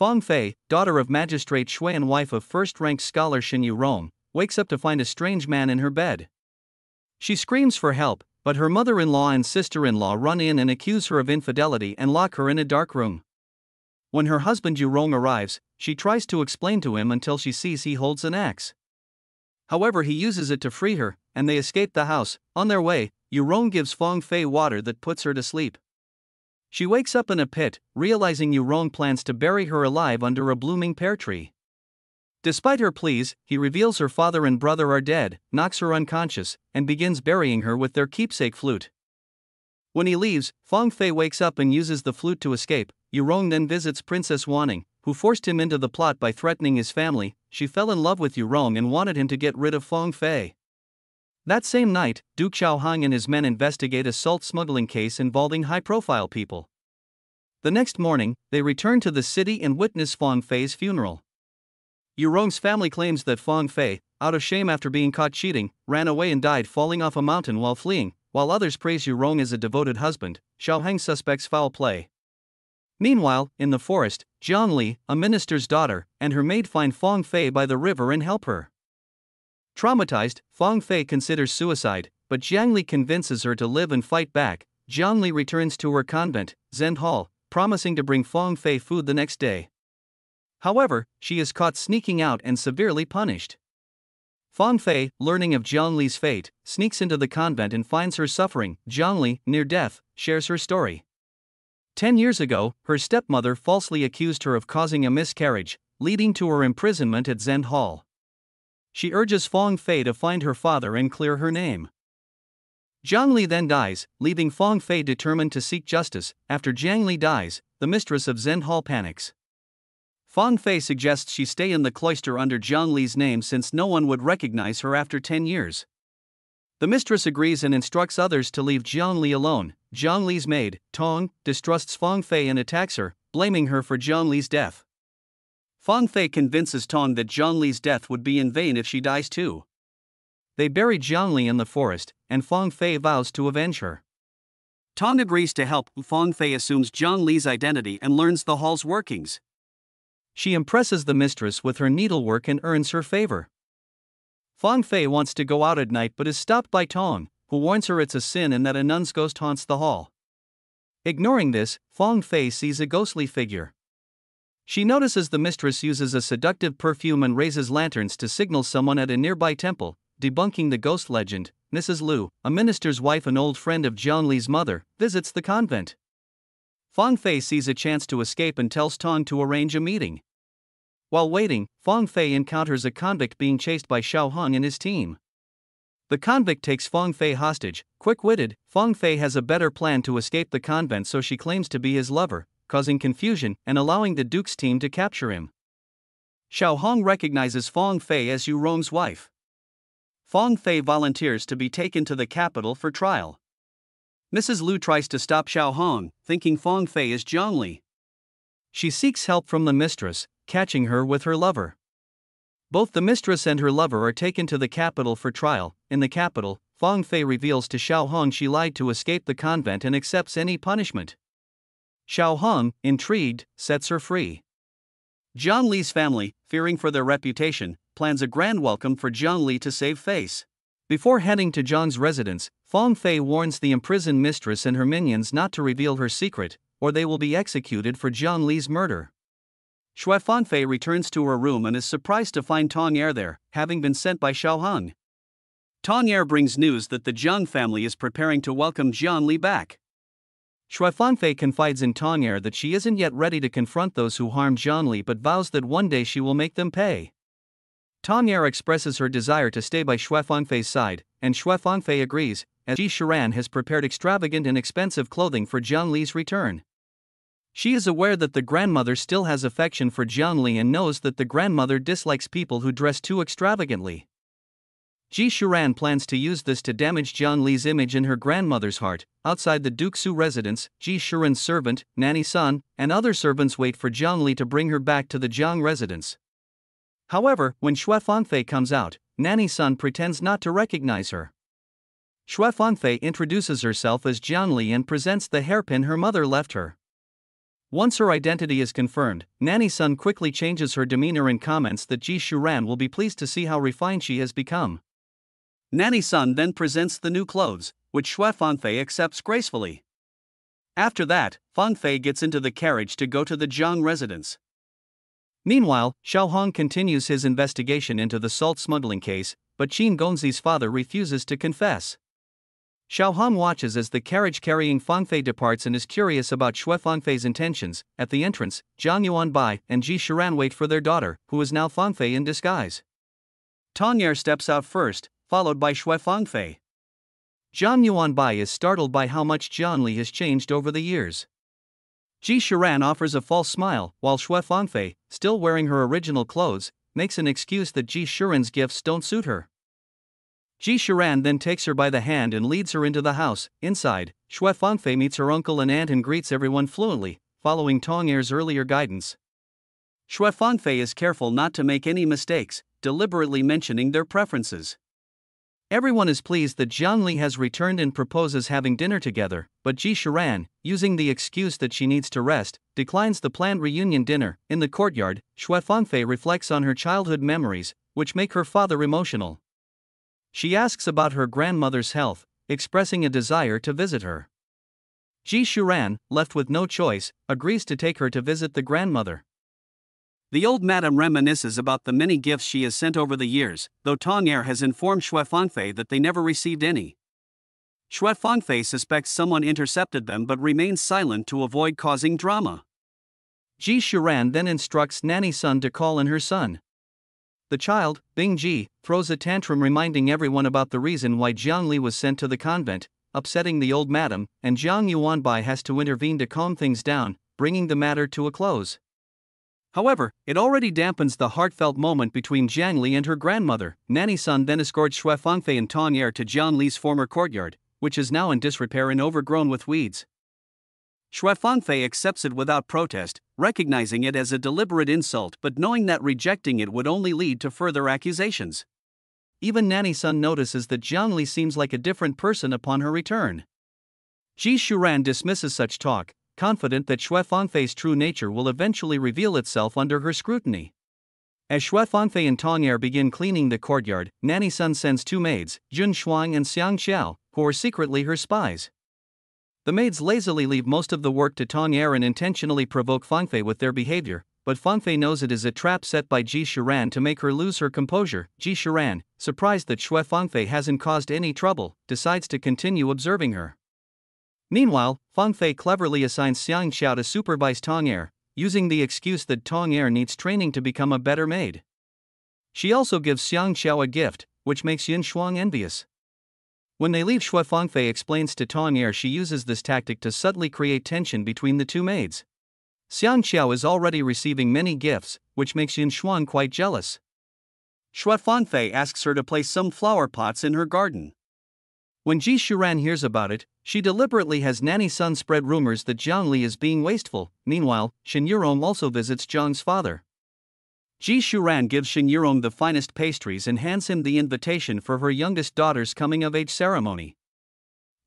Fang Fei, daughter of Magistrate Shui and wife of first-ranked scholar Shen Yurong, wakes up to find a strange man in her bed. She screams for help, but her mother-in-law and sister-in-law run in and accuse her of infidelity and lock her in a dark room. When her husband Yurong arrives, she tries to explain to him until she sees he holds an axe. However, he uses it to free her, and they escape the house. On their way, Yurong gives Fang Fei water that puts her to sleep. She wakes up in a pit, realizing Yurong plans to bury her alive under a blooming pear tree. Despite her pleas, he reveals her father and brother are dead, knocks her unconscious, and begins burying her with their keepsake flute. When he leaves, Fang Fei wakes up and uses the flute to escape. Yurong then visits Princess Wanning, who forced him into the plot by threatening his family. She fell in love with Yurong and wanted him to get rid of Fang Fei. That same night, Duke Xiaohang and his men investigate a salt smuggling case involving high-profile people. The next morning, they return to the city and witness Fang Fei's funeral. Yurong's family claims that Fang Fei, out of shame after being caught cheating, ran away and died falling off a mountain while fleeing, while others praise Yurong as a devoted husband. Xiaohang suspects foul play. Meanwhile, in the forest, Jiang Li, a minister's daughter, and her maid find Fang Fei by the river and help her. Traumatized, Fang Fei considers suicide, but Jiang Li convinces her to live and fight back. Jiang Li returns to her convent, Zend Hall, promising to bring Fang Fei food the next day. However, she is caught sneaking out and severely punished. Fang Fei, learning of Jiang Li's fate, sneaks into the convent and finds her suffering. Jiang Li, near death, shares her story. 10 years ago, her stepmother falsely accused her of causing a miscarriage, leading to her imprisonment at Zend Hall. She urges Fang Fei to find her father and clear her name. Jiang Li then dies, leaving Fang Fei determined to seek justice. After Jiang Li dies, the mistress of Zend Hall panics. Fang Fei suggests she stay in the cloister under Jiang Li's name since no one would recognize her after 10 years. The mistress agrees and instructs others to leave Jiang Li alone. Jiang Li's maid, Tong, distrusts Fang Fei and attacks her, blaming her for Jiang Li's death. Fang Fei convinces Tong that Jiang Li's death would be in vain if she dies too. They bury Jiang Li in the forest, and Fang Fei vows to avenge her. Tong agrees to help. Fang Fei assumes Jiang Li's identity and learns the hall's workings. She impresses the mistress with her needlework and earns her favor. Fang Fei wants to go out at night but is stopped by Tong, who warns her it's a sin and that a nun's ghost haunts the hall. Ignoring this, Fang Fei sees a ghostly figure. She notices the mistress uses a seductive perfume and raises lanterns to signal someone at a nearby temple, debunking the ghost legend. Mrs. Liu, a minister's wife and old friend of Jiang Li's mother, visits the convent. Fang Fei sees a chance to escape and tells Tong to arrange a meeting. While waiting, Fang Fei encounters a convict being chased by Xiaohang and his team. The convict takes Fang Fei hostage. Quick-witted, Fang Fei has a better plan to escape the convent, so she claims to be his lover, causing confusion and allowing the Duke's team to capture him. Xiaohang recognizes Fang Fei as Yurong's wife. Fang Fei volunteers to be taken to the capital for trial. Mrs. Liu tries to stop Xiaohang, thinking Fang Fei is Jiang Li. She seeks help from the mistress, catching her with her lover. Both the mistress and her lover are taken to the capital for trial. In the capital, Fang Fei reveals to Xiaohang she lied to escape the convent and accepts any punishment. Xiaohang, intrigued, sets her free. Jiang Li's family, fearing for their reputation, plans a grand welcome for Jiang Li to save face. Before heading to Jiang's residence, Fang Fei warns the imprisoned mistress and her minions not to reveal her secret, or they will be executed for Jiang Li's murder. Fang Fei returns to her room and is surprised to find Tong Er there, having been sent by Xiaohang. Tong Er brings news that the Jiang family is preparing to welcome Jiang Li back. Fang Fei confides in Tong Er that she isn't yet ready to confront those who harmed Jiang Li but vows that one day she will make them pay. Tong Er expresses her desire to stay by Fang Fei's side, and Fang Fei agrees, as Ji Shiran has prepared extravagant and expensive clothing for Jiang Li's return. She is aware that the grandmother still has affection for Jiang Li and knows that the grandmother dislikes people who dress too extravagantly. Ji Shiran plans to use this to damage Jiang Li's image in her grandmother's heart. Outside the Duke Su residence, Ji Shiran's servant, Nanny Sun, and other servants wait for Jiang Li to bring her back to the Jiang residence. However, when Fang Fei comes out, Nanny Sun pretends not to recognize her. Fang Fei introduces herself as Jiang Li and presents the hairpin her mother left her. Once her identity is confirmed, Nanny Sun quickly changes her demeanor and comments that Ji Shuran will be pleased to see how refined she has become. Nanny Sun then presents the new clothes, which Xue Fangfei accepts gracefully. After that, Fangfei gets into the carriage to go to the Jiang residence. Meanwhile, Xiao Hong continues his investigation into the salt smuggling case, but Qin Gongzi's father refuses to confess. Xiao Hong watches as the carriage carrying Fangfei departs and is curious about Xue Fangfei's intentions. At the entrance, Zhang Yuanbai and Ji Shuran wait for their daughter, who is now Fangfei in disguise. Tong Er steps out first, followed by Xue Fangfei. Zhang Yuanbai is startled by how much Jian Li has changed over the years. Ji Shuran offers a false smile, while Xue Fangfei, still wearing her original clothes, makes an excuse that Ji Shuran's gifts don't suit her. Ji Shuran then takes her by the hand and leads her into the house. Inside, Xue Fangfei meets her uncle and aunt and greets everyone fluently, following Tong Er's earlier guidance. Xue Fangfei is careful not to make any mistakes, deliberately mentioning their preferences. Everyone is pleased that Jiang Li has returned and proposes having dinner together, but Ji Shuran, using the excuse that she needs to rest, declines the planned reunion dinner. In the courtyard, Xue Fangfei reflects on her childhood memories, which make her father emotional. She asks about her grandmother's health, expressing a desire to visit her. Ji Shuran, left with no choice, agrees to take her to visit the grandmother. The old madam reminisces about the many gifts she has sent over the years, though Tong Er has informed Xue Fangfei that they never received any. Xue Fangfei suspects someone intercepted them but remains silent to avoid causing drama. Ji Shuran then instructs Nanny Sun to call in her son. The child, Bing Ji, throws a tantrum reminding everyone about the reason why Jiang Li was sent to the convent, upsetting the old madam, and Zhang Yuanbai has to intervene to calm things down, bringing the matter to a close. However, it already dampens the heartfelt moment between Jiang Li and her grandmother. Nanny Sun then escorts Xue Fangfei and Tong Er to Jiang Li's former courtyard, which is now in disrepair and overgrown with weeds. Xue Fangfei accepts it without protest, recognizing it as a deliberate insult but knowing that rejecting it would only lead to further accusations. Even Nanny Sun notices that Jiang Li seems like a different person upon her return. Ji Shuran dismisses such talk, confident that Xue Fangfei's true nature will eventually reveal itself under her scrutiny. As Xue Fangfei and Tong Er begin cleaning the courtyard, Nanny Sun sends two maids, Jun Shuang and Xiang Xiao, who are secretly her spies. The maids lazily leave most of the work to Tong Er and intentionally provoke Fangfei with their behavior, but Fangfei knows it is a trap set by Ji Shuran to make her lose her composure. Ji Shuran, surprised that Xue Fangfei hasn't caused any trouble, decides to continue observing her. Meanwhile, Fangfei cleverly assigns Xiang Xiao to supervise Tong Er, using the excuse that Tong Er needs training to become a better maid. She also gives Xiang Xiao a gift, which makes Yin Shuang envious. When they leave, Xue Fangfei explains to Tong Er she uses this tactic to subtly create tension between the two maids. Xiang Xiao is already receiving many gifts, which makes Yin Shuang quite jealous. Xue Fangfei asks her to place some flower pots in her garden. When Ji Shuran hears about it, she deliberately has Nanny Sun spread rumors that Jiang Li is being wasteful. Meanwhile, Shen Yurong also visits Zhang's father. Ji Shuran gives Shen Yurong the finest pastries and hands him the invitation for her youngest daughter's coming-of-age ceremony.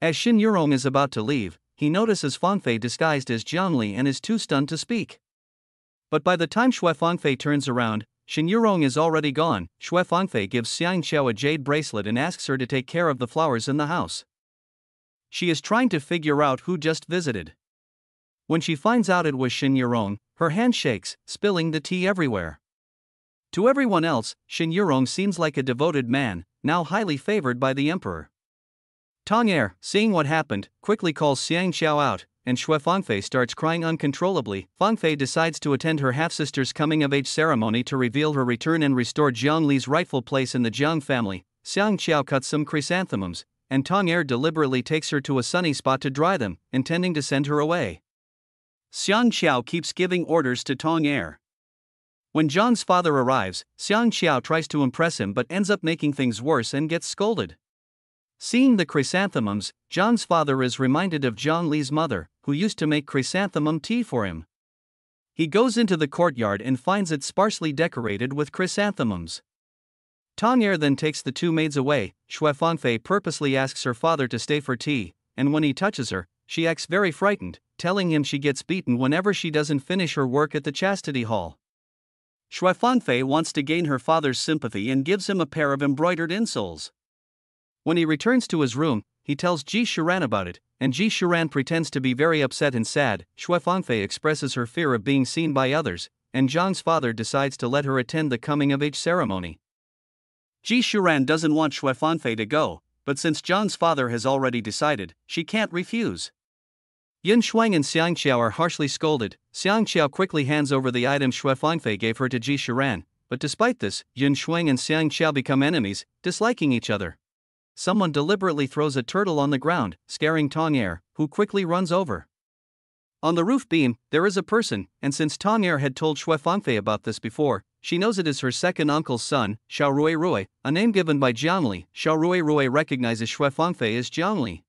As Shen Yurong is about to leave, he notices Fangfei disguised as Jiang Li and is too stunned to speak. But by the time Xue Fangfei turns around, Shen Yurong is already gone. Xue Fangfei gives Xiang Xiao a jade bracelet and asks her to take care of the flowers in the house. She is trying to figure out who just visited. When she finds out it was Shen Yurong, her hand shakes, spilling the tea everywhere. To everyone else, Shen Yurong seems like a devoted man, now highly favored by the emperor. Tong Er, seeing what happened, quickly calls Xiang Xiao out, and Xue Fangfei starts crying uncontrollably. Fangfei decides to attend her half-sister's coming-of-age ceremony to reveal her return and restore Jiang Li's rightful place in the Jiang family. Xiang Xiao cuts some chrysanthemums, and Tong Er deliberately takes her to a sunny spot to dry them, intending to send her away. Xiang Xiao keeps giving orders to Tong Er. When Zhang's father arrives, Xiang Xiao tries to impress him but ends up making things worse and gets scolded. Seeing the chrysanthemums, Zhang's father is reminded of Jiang Li's mother, who used to make chrysanthemum tea for him. He goes into the courtyard and finds it sparsely decorated with chrysanthemums. Tong Er then takes the two maids away. Xue Fangfei purposely asks her father to stay for tea, and when he touches her, she acts very frightened, telling him she gets beaten whenever she doesn't finish her work at the chastity hall. Shui Fangfei wants to gain her father's sympathy and gives him a pair of embroidered insoles. When he returns to his room, he tells Ji Shiran about it, and Ji Shiran pretends to be very upset and sad. Shui Fangfei expresses her fear of being seen by others, and Zhang's father decides to let her attend the coming-of-age ceremony. Ji Shiran doesn't want Shui Fangfei to go, but since Zhang's father has already decided, she can't refuse. Yin Shuang and Xiang Qiao are harshly scolded. Xiang Qiao quickly hands over the item Shui Fangfei gave her to Ji Shiran, but despite this, Yin Shuang and Xiang Qiao become enemies, disliking each other. Someone deliberately throws a turtle on the ground, scaring Tong'er, who quickly runs over. On the roof beam, there is a person, and since Tong'er had told Shui Fangfei about this before, she knows it is her second uncle's son, Xiao Rui, a name given by Jiangli. Xiao Rui recognizes Shui Fangfei as Jiangli.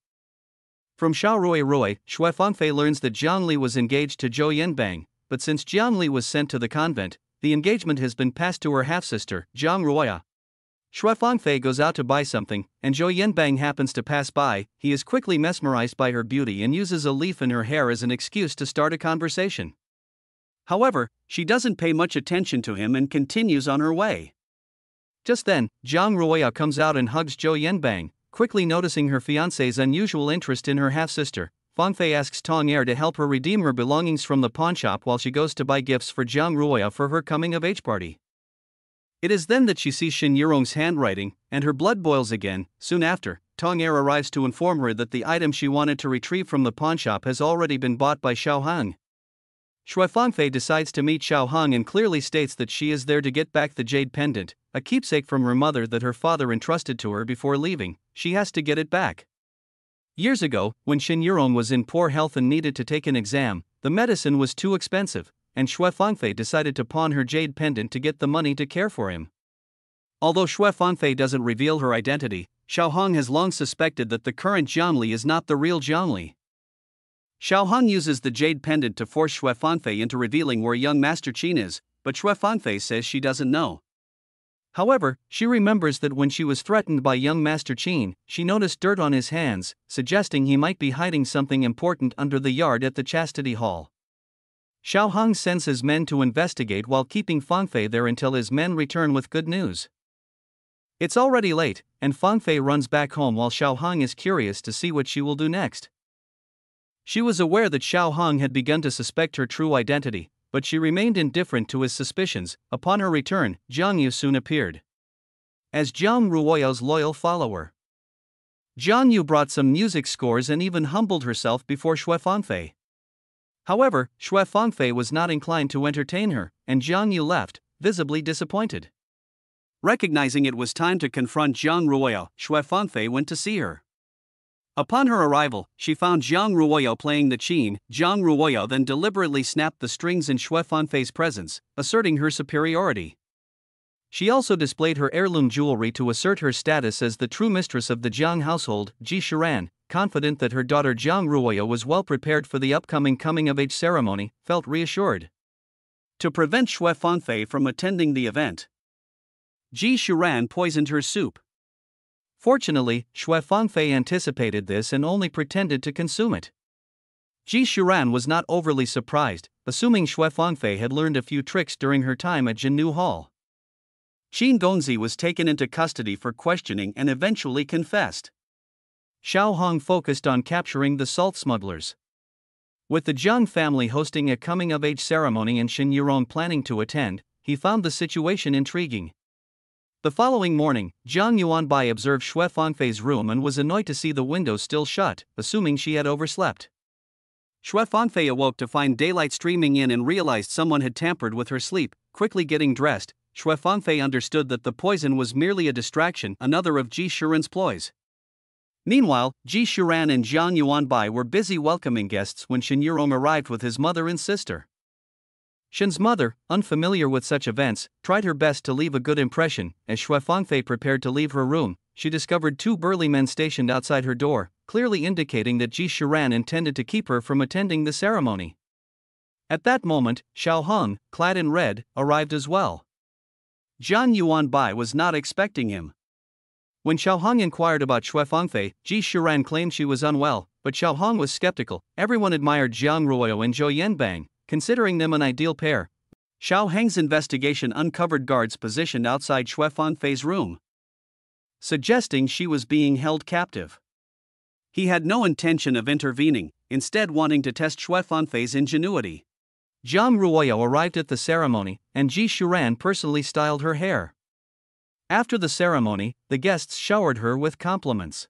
From Xiao Rui, Shui Fangfei learns that Jiangli was engaged to Zhou Yanbang, but since Jiangli was sent to the convent, the engagement has been passed to her half-sister, Jiang Ruoya. Shui Fangfei goes out to buy something, and Zhou Yanbang happens to pass by. He is quickly mesmerized by her beauty and uses a leaf in her hair as an excuse to start a conversation. However, she doesn't pay much attention to him and continues on her way. Just then, Jiang Ruoya comes out and hugs Zhou Yanbang, quickly noticing her fiancé's unusual interest in her half-sister. Fangfei asks Tong'er to help her redeem her belongings from the pawnshop while she goes to buy gifts for Jiang Ruoya for her coming-of-age party. It is then that she sees Shen Yurong's handwriting, and her blood boils again. Soon after, Tong'er arrives to inform her that the item she wanted to retrieve from the pawnshop has already been bought by Xiao Hang. Shui Fangfei decides to meet Xiao Hang and clearly states that she is there to get back the jade pendant, a keepsake from her mother that her father entrusted to her before leaving. She has to get it back. Years ago, when Shen Yurong was in poor health and needed to take an exam, the medicine was too expensive, and Shui Fangfei decided to pawn her jade pendant to get the money to care for him. Although Shui Fangfei doesn't reveal her identity, Xiao Hang has long suspected that the current Jiangli is not the real Jiangli. Xiao Hang uses the jade pendant to force Shui Fangfei into revealing where young Master Qin is, but Shui Fangfei says she doesn't know. However, she remembers that when she was threatened by young Master Qin, she noticed dirt on his hands, suggesting he might be hiding something important under the yard at the chastity hall. Xiao Hang sends his men to investigate while keeping Fangfei there until his men return with good news. It's already late, and Fangfei runs back home while Xiao Hang is curious to see what she will do next. She was aware that Xiao Hang had begun to suspect her true identity, but she remained indifferent to his suspicions. Upon her return, Jiang Yu soon appeared as Jiang Ruoya's loyal follower. Jiang Yu brought some music scores and even humbled herself before Shui Fangfei. However, Shui Fangfei was not inclined to entertain her, and Jiang Yu left, visibly disappointed. Recognizing it was time to confront Jiang Ruoya, Shui Fangfei went to see her. Upon her arrival, she found Jiang Ruoya playing the qin. Jiang Ruoya then deliberately snapped the strings in Shui Fangfei's presence, asserting her superiority. She also displayed her heirloom jewelry to assert her status as the true mistress of the Jiang household. Ji Shiran, confident that her daughter Jiang Ruoya was well prepared for the upcoming coming-of-age ceremony, felt reassured. To prevent Shui Fangfei from attending the event, Ji Shiran poisoned her soup. Fortunately, Shui Fangfei anticipated this and only pretended to consume it. Ji Shiran was not overly surprised, assuming Shui Fangfei had learned a few tricks during her time at Jinnu Hall. Qin Gongzi was taken into custody for questioning and eventually confessed. Xiao Hang focused on capturing the salt smugglers. With the Jiang family hosting a coming-of-age ceremony and Shen Yurong planning to attend, he found the situation intriguing. The following morning, Jiang Yuanbai observed Shui Fangfei's room and was annoyed to see the windows still shut, assuming she had overslept. Shui Fangfei awoke to find daylight streaming in and realized someone had tampered with her sleep. Quickly getting dressed, Shui Fangfei understood that the poison was merely a distraction, another of Ji Shiran's ploys. Meanwhile, Ji Shiran and Jiang Yuanbai were busy welcoming guests when Shen Yurong arrived with his mother and sister. Shen's mother, unfamiliar with such events, tried her best to leave a good impression. As Shui Fangfei prepared to leave her room, she discovered two burly men stationed outside her door, clearly indicating that Ji Shiran intended to keep her from attending the ceremony. At that moment, Xiao Hang, clad in red, arrived as well. Jiang Yuanbai was not expecting him. When Xiao Hang inquired about Shui Fangfei, Ji Shiran claimed she was unwell, but Xiao Hong was skeptical. Everyone admired Jiang Ruoyao and Zhou Yanbang, considering them an ideal pair. Xiao Heng's investigation uncovered guards positioned outside Xue Fangfei's room, suggesting she was being held captive. He had no intention of intervening, instead wanting to test Xue Fangfei's ingenuity. Jiang Ruoyao arrived at the ceremony, and Ji Shuran personally styled her hair. After the ceremony, the guests showered her with compliments.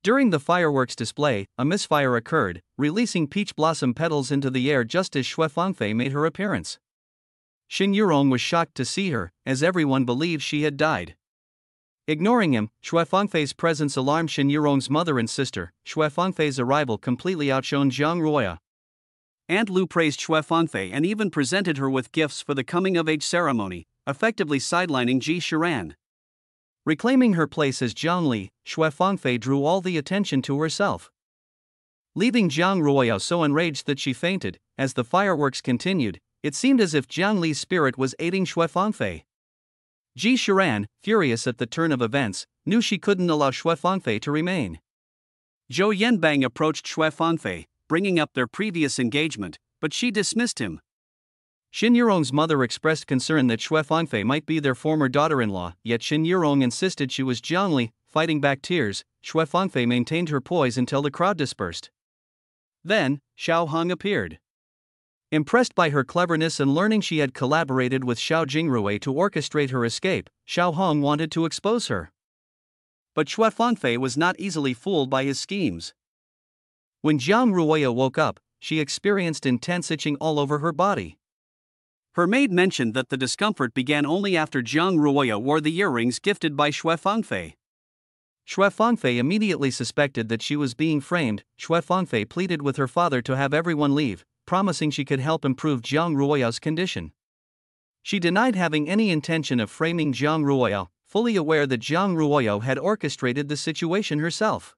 During the fireworks display, a misfire occurred, releasing peach blossom petals into the air just as Xue Fangfei made her appearance. Xin Yurong was shocked to see her, as everyone believed she had died. Ignoring him, Xue Fangfei's presence alarmed Xin Yurong's mother and sister. Xue Fangfei's arrival completely outshone Jiang Ruoyao. Aunt Lu praised Xue Fangfei and even presented her with gifts for the coming-of-age ceremony, effectively sidelining Ji Shuran. Reclaiming her place as Jiang Li, Xue Fangfei drew all the attention to herself, leaving Jiang Ruoyao so enraged that she fainted. As the fireworks continued, it seemed as if Jiang Li's spirit was aiding Xue Fangfei. Ji Shuran, furious at the turn of events, knew she couldn't allow Xue Fangfei to remain. Zhou Yanbang approached Xue Fangfei, bringing up their previous engagement, but she dismissed him. Xin Yurong's mother expressed concern that Xue Fangfei might be their former daughter-in-law, yet Xin Yurong insisted she was Jiang Li. Fighting back tears, Xue Fangfei maintained her poise until the crowd dispersed. Then, Xiao Hong appeared. Impressed by her cleverness and learning she had collaborated with Xiao Jingrui to orchestrate her escape, Xiao Hong wanted to expose her. But Xue Fangfei was not easily fooled by his schemes. When Jiang Ruoyao woke up, she experienced intense itching all over her body. Her maid mentioned that the discomfort began only after Jiang Ruoyao wore the earrings gifted by Xue Fangfei. Xue Fangfei immediately suspected that she was being framed. Xue Fangfei pleaded with her father to have everyone leave, promising she could help improve Jiang Ruoyao's condition. She denied having any intention of framing Jiang Ruoyao, fully aware that Jiang Ruoyao had orchestrated the situation herself.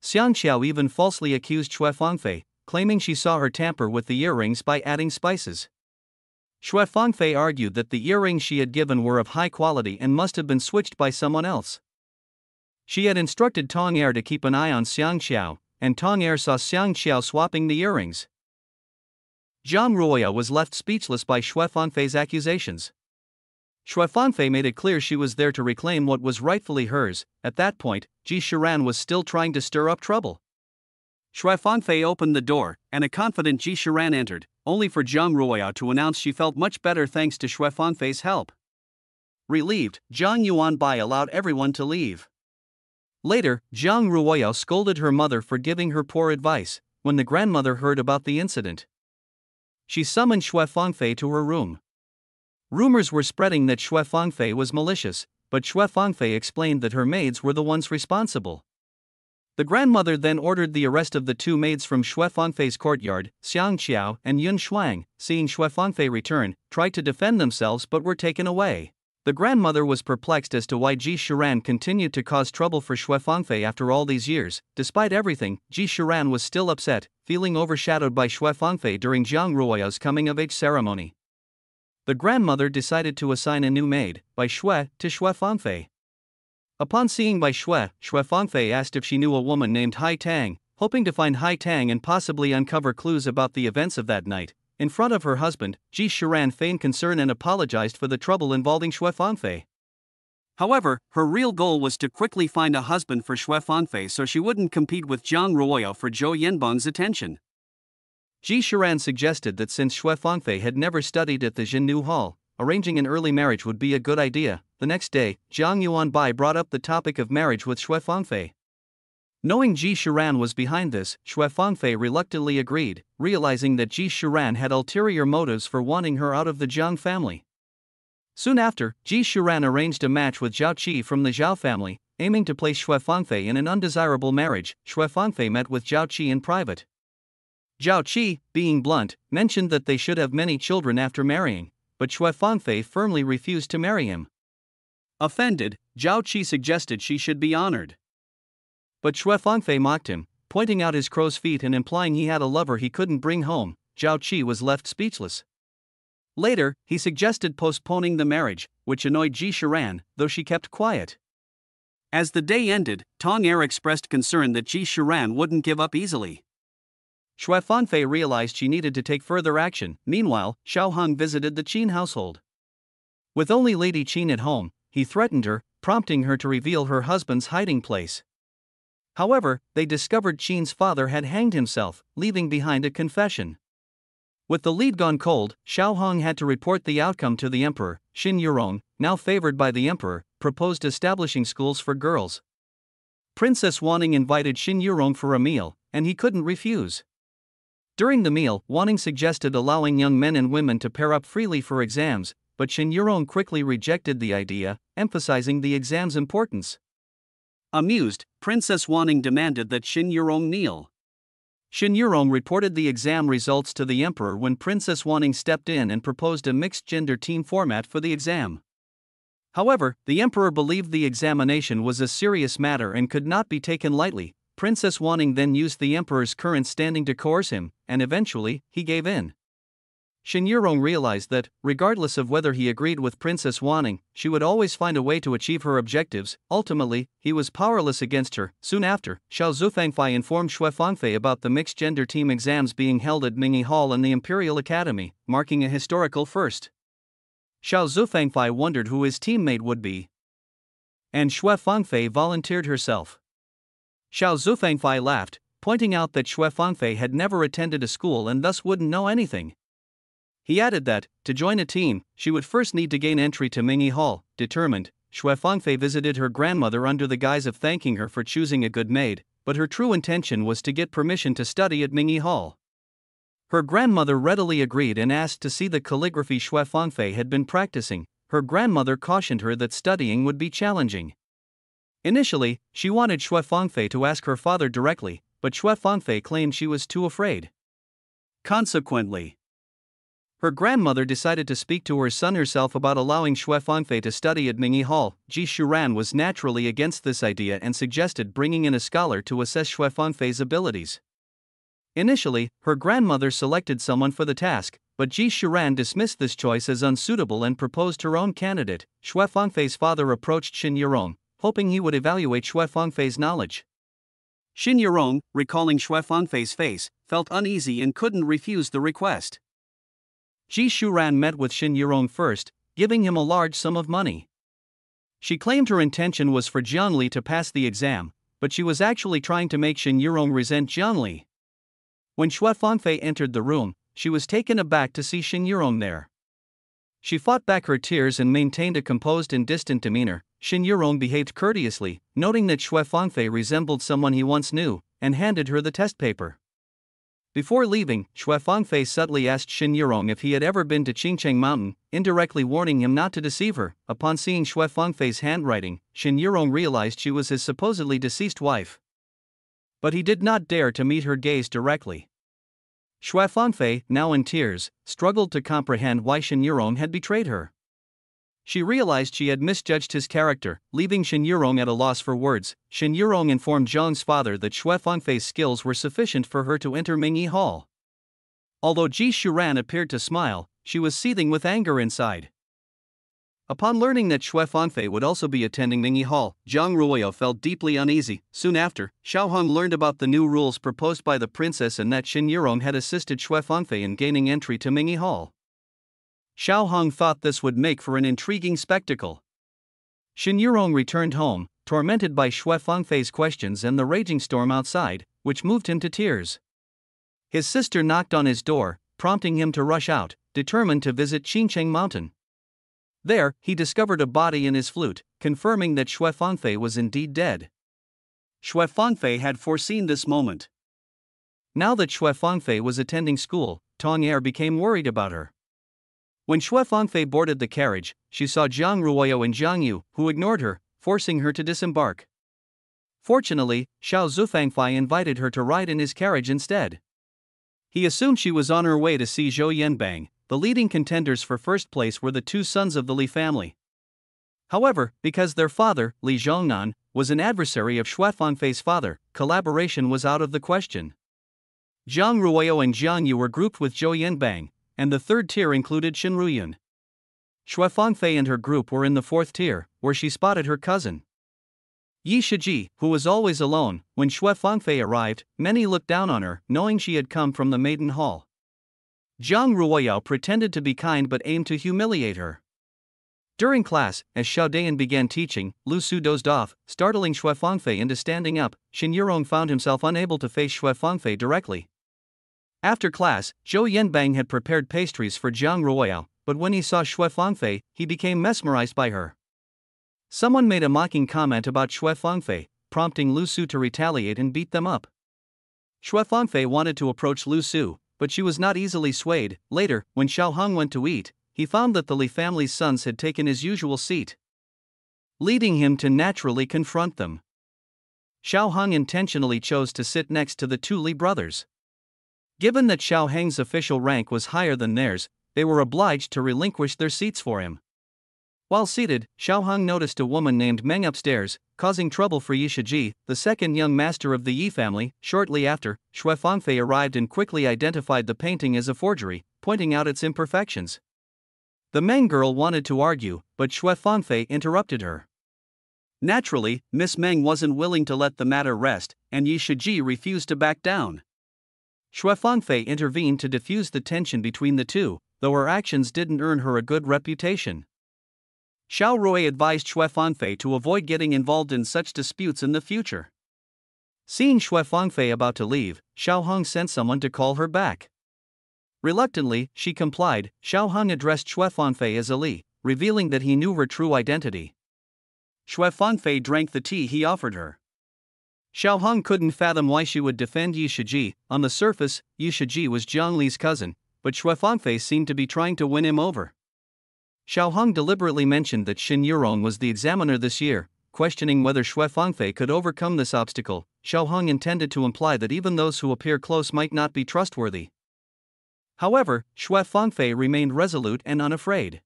Xiang Qiao even falsely accused Xue Fangfei, claiming she saw her tamper with the earrings by adding spices. Xue Fangfei argued that the earrings she had given were of high quality and must have been switched by someone else. She had instructed Tong Er to keep an eye on Xiang Qiao, and Tong Er saw Xiang Qiao swapping the earrings. Jiang Ruoyao was left speechless by Xue Fangfei's accusations. Xue Fangfei made it clear she was there to reclaim what was rightfully hers. At that point, Ji Shuran was still trying to stir up trouble. Xue Fangfei opened the door, and a confident Ji Shuran entered, only for Jiang Ruoyao to announce she felt much better thanks to Xue Fangfei's help. Relieved, Zhang Yuanbai allowed everyone to leave. Later, Jiang Ruoyao scolded her mother for giving her poor advice. When the grandmother heard about the incident, she summoned Xue Fangfei to her room. Rumors were spreading that Xue Fangfei was malicious, but Xue Fangfei explained that her maids were the ones responsible. The grandmother then ordered the arrest of the two maids from Xue Fangfei's courtyard. Xiang Qiao and Yun Shuang, seeing Xue Fangfei return, tried to defend themselves but were taken away. The grandmother was perplexed as to why Ji Shuran continued to cause trouble for Xue Fangfei after all these years. Despite everything, Ji Shuran was still upset, feeling overshadowed by Xue Fangfei during Jiang Ruoyao's coming-of-age ceremony. The grandmother decided to assign a new maid, Bai Xue, to Xue Fangfei. Upon seeing Bai Xue, Xue Fangfei asked if she knew a woman named Hai Tang, hoping to find Hai Tang and possibly uncover clues about the events of that night. In front of her husband, Ji Shuran feigned concern and apologized for the trouble involving Xue Fangfei. However, her real goal was to quickly find a husband for Xue Fangfei so she wouldn't compete with Jiang Ruoyao for Zhou Yanbang's attention. Ji Shuran suggested that since Xue Fangfei had never studied at the Jinnu Hall, arranging an early marriage would be a good idea. The next day, Zhang Yuanbai brought up the topic of marriage with Xue Fangfei. Knowing Ji Shuran was behind this, Xue Fangfei reluctantly agreed, realizing that Ji Shuran had ulterior motives for wanting her out of the Jiang family. Soon after, Ji Shuran arranged a match with Zhao Qi from the Zhao family, aiming to place Xue Fangfei in an undesirable marriage. Xue Fangfei met with Zhao Qi in private. Zhao Qi, being blunt, mentioned that they should have many children after marrying, but Xue Fangfei firmly refused to marry him. Offended, Zhao Qi suggested she should be honored. But Xue Fangfei mocked him, pointing out his crow's feet and implying he had a lover he couldn't bring home. Zhao Qi was left speechless. Later, he suggested postponing the marriage, which annoyed Ji Shuran, though she kept quiet. As the day ended, Tong Er expressed concern that Ji Shuran wouldn't give up easily. Xue Fangfei realized she needed to take further action. Meanwhile, Xiao Hong visited the Qin household. With only Lady Qin at home, he threatened her, prompting her to reveal her husband's hiding place. However, they discovered Qin's father had hanged himself, leaving behind a confession. With the lead gone cold, Xiao Hong had to report the outcome to the emperor. Xin Yurong, now favored by the emperor, proposed establishing schools for girls. Princess Wanning invited Xin Yurong for a meal, and he couldn't refuse. During the meal, Wanning suggested allowing young men and women to pair up freely for exams, but Xin Yurong quickly rejected the idea, emphasizing the exam's importance. Amused, Princess Wanning demanded that Xin Yurong kneel. Xin Yurong reported the exam results to the emperor when Princess Wanning stepped in and proposed a mixed-gender team format for the exam. However, the emperor believed the examination was a serious matter and could not be taken lightly. Princess Wanning then used the emperor's current standing to coerce him, and eventually, he gave in. Xin Yurong realized that, regardless of whether he agreed with Princess Wanning, she would always find a way to achieve her objectives. Ultimately, he was powerless against her. Soon after, Xiao Zufangfei informed Xue Fangfei about the mixed-gender team exams being held at Mingyi Hall and the Imperial Academy, marking a historical first. Xiao Zufangfei wondered who his teammate would be. And Xue Fangfei volunteered herself. Xiao Zufangfei laughed, pointing out that Xue Fangfei had never attended a school and thus wouldn't know anything. He added that, to join a team, she would first need to gain entry to Mingyi Hall. Determined, Xue Fangfei visited her grandmother under the guise of thanking her for choosing a good maid, but her true intention was to get permission to study at Mingyi Hall. Her grandmother readily agreed and asked to see the calligraphy Xue Fangfei had been practicing. Her grandmother cautioned her that studying would be challenging. Initially, she wanted Xue Fangfei to ask her father directly, but Xue Fangfei claimed she was too afraid. Consequently, her grandmother decided to speak to her son herself about allowing Xue Fangfei to study at Mingyi Hall. Ji Shuran was naturally against this idea and suggested bringing in a scholar to assess Xue Fangfei's abilities. Initially, her grandmother selected someone for the task, but Ji Shuran dismissed this choice as unsuitable and proposed her own candidate. Xue Fangfei's father approached Xin Yurong, hoping he would evaluate Xue Fangfei's knowledge. Xin Yurong, recalling Xue Fangfei's face, felt uneasy and couldn't refuse the request. Ji Shuran met with Xin Yurong first, giving him a large sum of money. She claimed her intention was for Jiangli to pass the exam, but she was actually trying to make Xin Yurong resent Jiangli. When Xue Fangfei entered the room, she was taken aback to see Xin Yurong there. She fought back her tears and maintained a composed and distant demeanor. Xin Yurong behaved courteously, noting that Xue Fangfei resembled someone he once knew, and handed her the test paper. Before leaving, Xue Fangfei subtly asked Xin Yurong if he had ever been to Qingcheng Mountain, indirectly warning him not to deceive her. Upon seeing Xue Fangfei's handwriting, Xin Yurong realized she was his supposedly deceased wife. But he did not dare to meet her gaze directly. Xue Fangfei, now in tears, struggled to comprehend why Xin Yurong had betrayed her. She realized she had misjudged his character, leaving Xin Yurong at a loss for words. Xin Yurong informed Zhang's father that Xue Fangfei's skills were sufficient for her to enter Mingyi Hall. Although Ji Shuran appeared to smile, she was seething with anger inside. Upon learning that Xue Fangfei would also be attending Mingyi Hall, Zhang Ruoyao felt deeply uneasy. Soon after, Xiao Hong learned about the new rules proposed by the princess and that Xin Yurong had assisted Xue Fangfei in gaining entry to Mingyi Hall. Xiao Hong thought this would make for an intriguing spectacle. Xin Yurong returned home, tormented by Xue Fangfei's questions and the raging storm outside, which moved him to tears. His sister knocked on his door, prompting him to rush out, determined to visit Qingcheng Mountain. There, he discovered a body in his flute, confirming that Xue Fangfei was indeed dead. Xue Fangfei had foreseen this moment. Now that Xue Fangfei was attending school, Tong Er became worried about her. When Xue Fangfei boarded the carriage, she saw Zhang Ruoyao and Zhang Yu, who ignored her, forcing her to disembark. Fortunately, Xiao Zufangfei invited her to ride in his carriage instead. He assumed she was on her way to see Zhou Yanbang. The leading contenders for first place were the two sons of the Li family. However, because their father, Li Zhongnan, was an adversary of Xue Fangfei's father, collaboration was out of the question. Zhang Ruoyao and Zhang Yu were grouped with Zhou Yanbang, and the third tier included Shen Ruyun. Xue Fangfei and her group were in the fourth tier, where she spotted her cousin. Yi Shiji, who was always alone, when Xue Fangfei arrived, many looked down on her, knowing she had come from the maiden hall. Zhang Ruoyao pretended to be kind but aimed to humiliate her. During class, as Xiao Dayan began teaching, Lu Su dozed off, startling Xue Fangfei into standing up. Xin Yurong found himself unable to face Xue Fangfei directly. After class, Zhou Yanbang had prepared pastries for Zhang Ruoyao, but when he saw Xue Fangfei, he became mesmerized by her. Someone made a mocking comment about Xue Fangfei, prompting Lu Su to retaliate and beat them up. Xue Fangfei wanted to approach Lu Su, but she was not easily swayed. Later, when Xiao Hong went to eat, he found that the Li family's sons had taken his usual seat, leading him to naturally confront them. Xiao Hong intentionally chose to sit next to the two Li brothers. Given that Xiao Heng's official rank was higher than theirs, they were obliged to relinquish their seats for him. While seated, Xiao Hong noticed a woman named Meng upstairs, causing trouble for Yi Shiji, the second young master of the Yi family. Shortly after, Xue Fangfei arrived and quickly identified the painting as a forgery, pointing out its imperfections. The Meng girl wanted to argue, but Xue Fangfei interrupted her. Naturally, Miss Meng wasn't willing to let the matter rest, and Yi Shiji refused to back down. Xue Fangfei intervened to diffuse the tension between the two, though her actions didn't earn her a good reputation. Xiao Rui advised Xue Fangfei to avoid getting involved in such disputes in the future. Seeing Xue Fangfei about to leave, Xiao Hong sent someone to call her back. Reluctantly, she complied. Xiao Hong addressed Xue Fangfei as Ali, revealing that he knew her true identity. Xue Fangfei drank the tea he offered her. Xiao Hong couldn't fathom why she would defend Yi Shiji. On the surface, Yi Shiji was Zhang Li's cousin, but Xue Fangfei seemed to be trying to win him over. Xiao Hong deliberately mentioned that Xin Yurong was the examiner this year, questioning whether Xue Fangfei could overcome this obstacle. Xiao Hong intended to imply that even those who appear close might not be trustworthy. However, Xue Fangfei remained resolute and unafraid.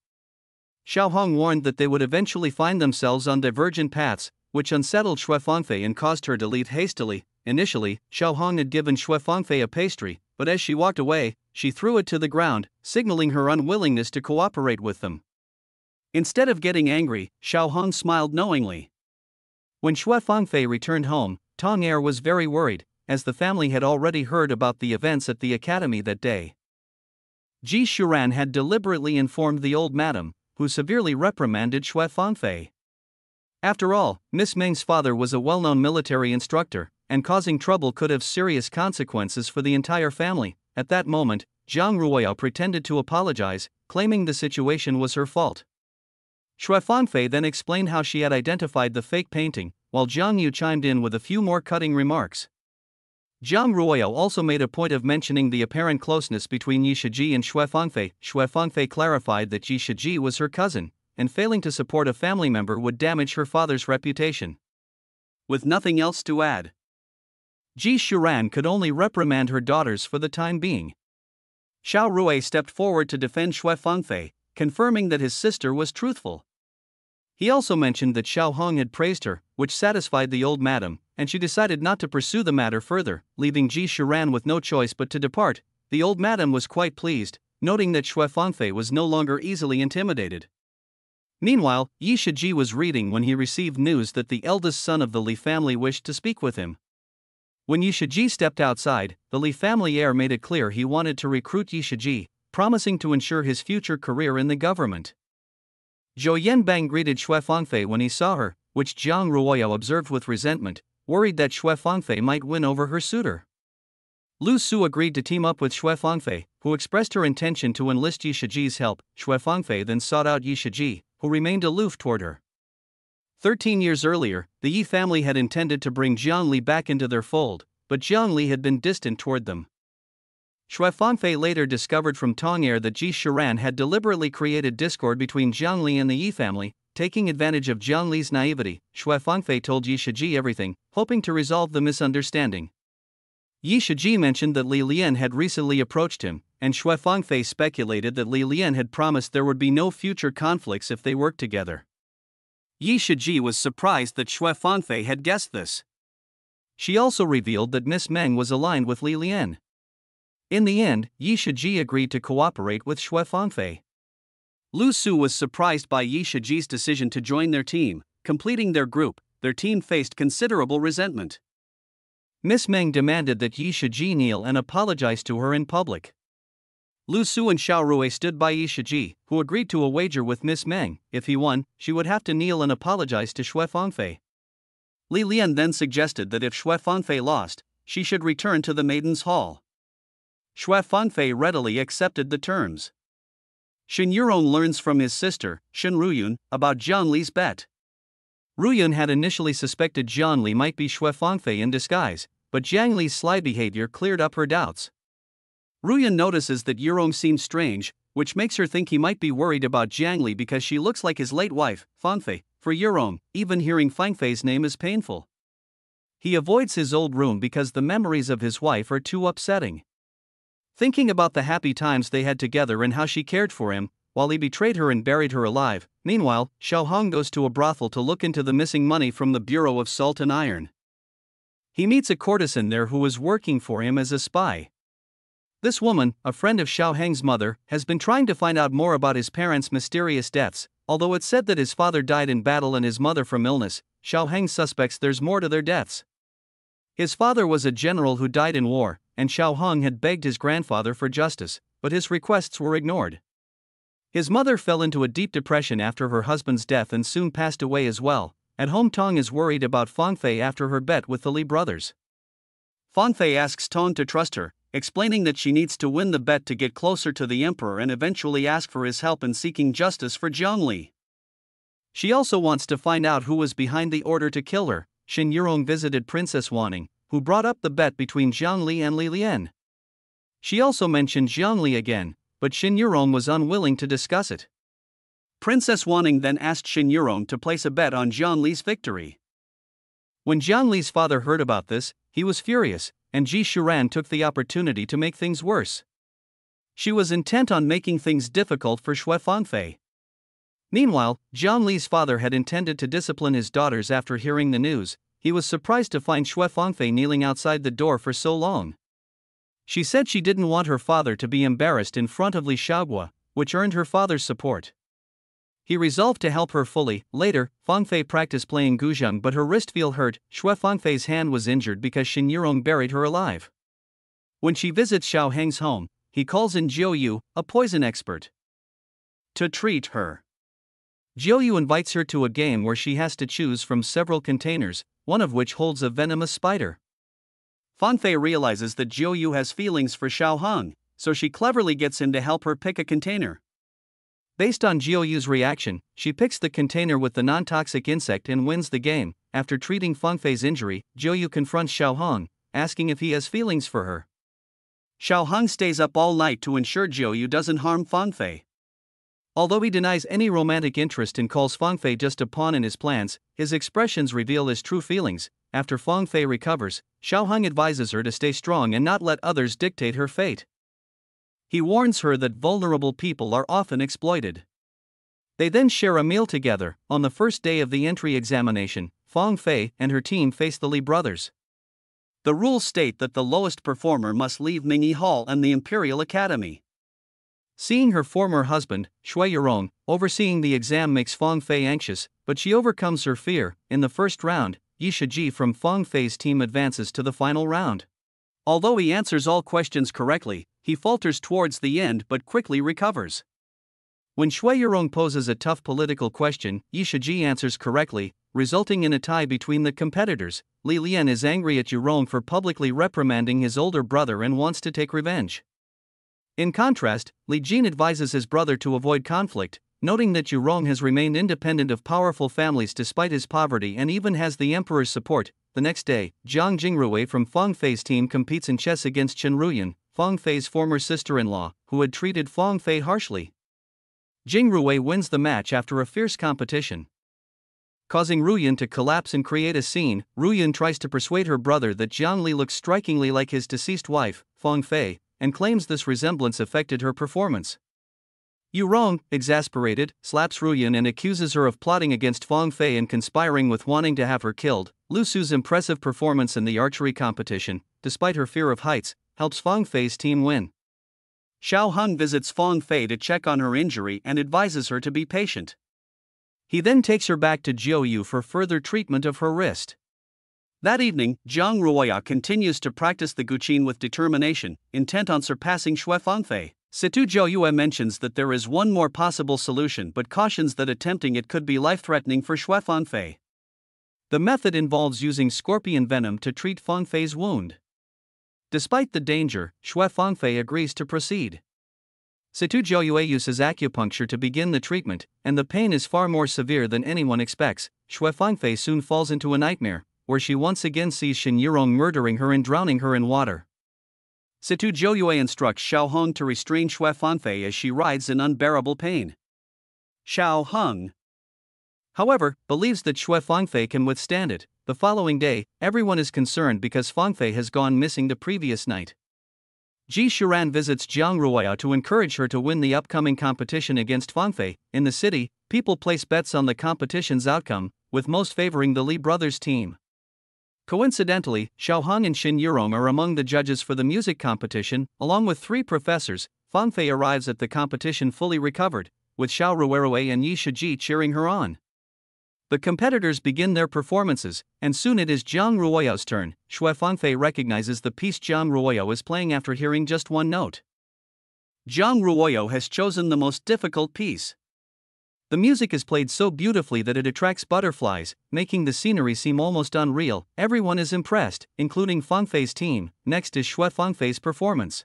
Xiao Hong warned that they would eventually find themselves on divergent paths, which unsettled Xue Fangfei and caused her to leave hastily. Initially, Xiao Hong had given Xue Fangfei a pastry, but as she walked away, she threw it to the ground, signaling her unwillingness to cooperate with them. Instead of getting angry, Xiao Hong smiled knowingly. When Xue Fangfei returned home, Tong Er was very worried, as the family had already heard about the events at the academy that day. Ji Shuran had deliberately informed the old madam, who severely reprimanded Xue Fangfei. After all, Miss Meng's father was a well-known military instructor, and causing trouble could have serious consequences for the entire family. At that moment, Zhang Ruoyao pretended to apologize, claiming the situation was her fault. Xue Fangfei then explained how she had identified the fake painting, while Zhang Yu chimed in with a few more cutting remarks. Zhang Ruoyao also made a point of mentioning the apparent closeness between Yi Shiji and Xue Fangfei. Xue Fangfei clarified that Yi Shiji was her cousin, and failing to support a family member would damage her father's reputation. With nothing else to add, Ji Shuran could only reprimand her daughters for the time being. Xiao Rui stepped forward to defend Xue Fangfei, confirming that his sister was truthful. He also mentioned that Xiao Hong had praised her, which satisfied the old madam, and she decided not to pursue the matter further, leaving Ji Shuran with no choice but to depart. The old madam was quite pleased, noting that Xue Fangfei was no longer easily intimidated. Meanwhile, Yi Shiji was reading when he received news that the eldest son of the Li family wished to speak with him. When Yi Shiji stepped outside, the Li family heir made it clear he wanted to recruit Yi Shiji, promising to ensure his future career in the government. Zhou Yanbang greeted Xue Fangfei when he saw her, which Zhang Ruoyao observed with resentment, worried that Xue Fangfei might win over her suitor. Lu Su agreed to team up with Xue Fangfei, who expressed her intention to enlist Yi Shiji's help. Xue Fangfei then sought out Yi Shiji, who remained aloof toward her. 13 years earlier, the Yi family had intended to bring Jiang Li back into their fold, but Jiang Li had been distant toward them. Xue Fangfei later discovered from Tong Er that Ji Shuran had deliberately created discord between Jiang Li and the Yi family. Taking advantage of Jiang Li's naivety, Xue Fangfei told Yi Shiji everything, hoping to resolve the misunderstanding. Yi Shiji mentioned that Li Lian had recently approached him, and Xue Fangfei speculated that Li Lian had promised there would be no future conflicts if they worked together. Yi Shiji was surprised that Xue Fangfei had guessed this. She also revealed that Miss Meng was aligned with Li Lian. In the end, Yi Shiji agreed to cooperate with Xue Fangfei. Lu Su was surprised by Yi Shiji's decision to join their team, completing their group. their team faced considerable resentment. Miss Meng demanded that Yi Shiji kneel and apologize to her in public. Lu Su and Xiao Rui stood by Yi Shiji, who agreed to a wager with Miss Meng. If he won, she would have to kneel and apologize to Xue Fangfei. Li Lian then suggested that if Xue Fangfei lost, she should return to the Maiden's Hall. Xue Fangfei readily accepted the terms. Shen Yurong learns from his sister, Shen Ruyun, about Jiang Li's bet. Ruyun had initially suspected Jiang Li might be Xue Fangfei in disguise, but Jiang Li's sly behavior cleared up her doubts. Ruyun notices that Yurong seems strange, which makes her think he might be worried about Jiang Li because she looks like his late wife, Fangfei. For Yurong, even hearing Fangfei's name is painful. He avoids his old room because the memories of his wife are too upsetting. Thinking about the happy times they had together and how she cared for him, while he betrayed her and buried her alive. Meanwhile, Xiao Hong goes to a brothel to look into the missing money from the Bureau of Salt and Iron. He meets a courtesan there who is working for him as a spy. This woman, a friend of Xiao Heng's mother, has been trying to find out more about his parents' mysterious deaths. Although it's said that his father died in battle and his mother from illness, Xiao Heng suspects there's more to their deaths. His father was a general who died in war, and Xiao Heng had begged his grandfather for justice, but his requests were ignored. His mother fell into a deep depression after her husband's death and soon passed away as well. At home, Tong is worried about Fangfei after her bet with the Li brothers. Fangfei asks Tong to trust her, explaining that she needs to win the bet to get closer to the emperor and eventually ask for his help in seeking justice for Jiang Li. She also wants to find out who was behind the order to kill her. Shen Yurong visited Princess Wanning, who brought up the bet between Jiang Li and Li Lian. She also mentioned Jiang Li again, but Shen Yurong was unwilling to discuss it. Princess Wanning then asked Shen Yurong to place a bet on Jiang Li's victory. When Jiang Li's father heard about this, he was furious, and Ji Shuran took the opportunity to make things worse. She was intent on making things difficult for Xue Fangfei. Meanwhile, Jiang Li's father had intended to discipline his daughters after hearing the news. He was surprised to find Xue Fangfei kneeling outside the door for so long. She said she didn't want her father to be embarrassed in front of Li Xiaogua, which earned her father's support. He resolved to help her fully. Later, Fangfei practiced playing guzheng, but her wrist felt hurt. Xue Fangfei's hand was injured because Shen Yurong buried her alive. When she visits Xiao Heng's home, he calls in Jiu Yu, a poison expert, to treat her. Jiu Yu invites her to a game where she has to choose from several containers, one of which holds a venomous spider. Fangfei realizes that Jiu Yu has feelings for Xiao Heng, so she cleverly gets him to help her pick a container. Based on Jiu Yu's reaction, she picks the container with the non-toxic insect and wins the game. After treating Fangfei's injury, Jiu Yu confronts Xiao Heng, asking if he has feelings for her. Xiao Heng stays up all night to ensure Jiu Yu doesn't harm Fangfei. Although he denies any romantic interest and calls Fangfei just a pawn in his plans, his expressions reveal his true feelings. After Fangfei recovers, Xiao Heng advises her to stay strong and not let others dictate her fate. He warns her that vulnerable people are often exploited. They then share a meal together. On the first day of the entry examination, Fangfei and her team face the Li brothers. The rules state that the lowest performer must leave Mingyi Hall and the Imperial Academy. Seeing her former husband, Xue Yurong, overseeing the exam makes Fangfei anxious, but she overcomes her fear. In the first round, Yi Shiji from Fangfei's team advances to the final round. Although he answers all questions correctly, he falters towards the end but quickly recovers. When Xue Yurong poses a tough political question, Yi Shiji answers correctly, resulting in a tie between the competitors. Li Lian is angry at Yurong for publicly reprimanding his older brother and wants to take revenge. In contrast, Li Jin advises his brother to avoid conflict, noting that Yurong has remained independent of powerful families despite his poverty and even has the emperor's support. The next day, Zhang Jingrui from Fangfei's team competes in chess against Chen Ruyun, Fangfei's former sister-in-law, who had treated Fangfei harshly. Jingrui wins the match after a fierce competition. Causing Ruyun to collapse and create a scene, Ruyun tries to persuade her brother that Jiang Li looks strikingly like his deceased wife, Fangfei, and claims this resemblance affected her performance. Yurong, exasperated, slaps Ruyun and accuses her of plotting against Fangfei and conspiring with wanting to have her killed. Lu Su's impressive performance in the archery competition, despite her fear of heights, helps Fangfei's team win. Xiao Heng visits Fangfei to check on her injury and advises her to be patient. He then takes her back to Jiuyu for further treatment of her wrist. That evening, Jiang Ruoya continues to practice the guqin with determination, intent on surpassing Xue Fangfei. Situ Zhouyue mentions that there is one more possible solution but cautions that attempting it could be life-threatening for Xue Fangfei. The method involves using scorpion venom to treat Fangfei's wound. Despite the danger, Xue Fangfei agrees to proceed. Situ Zhouyue uses acupuncture to begin the treatment, and the pain is far more severe than anyone expects. Xue Fangfei soon falls into a nightmare, where she once again sees Shen Yirong murdering her and drowning her in water. Situ Zhouyue instructs Xiao Hong to restrain Xue Fangfei as she writhes in unbearable pain. Xiao Hong, however, believes that Xue Fangfei can withstand it. The following day, everyone is concerned because Fangfei has gone missing the previous night. Ji Shiran visits Jiang Ruoya to encourage her to win the upcoming competition against Fangfei. In the city, people place bets on the competition's outcome, with most favoring the Li brothers' team. Coincidentally, Xiao Hong and Shen Yirong are among the judges for the music competition, along with 3 professors. Fangfei arrives at the competition fully recovered, with Xiao Ruerue and Yi Shiji cheering her on. The competitors begin their performances, and soon it is Jiang Ruoya's turn. Xue Fangfei recognizes the piece Jiang Ruoya is playing after hearing just one note. Jiang Ruoya has chosen the most difficult piece. The music is played so beautifully that it attracts butterflies, making the scenery seem almost unreal. Everyone is impressed, including Fangfei's team. Next is Xue Fangfei's performance.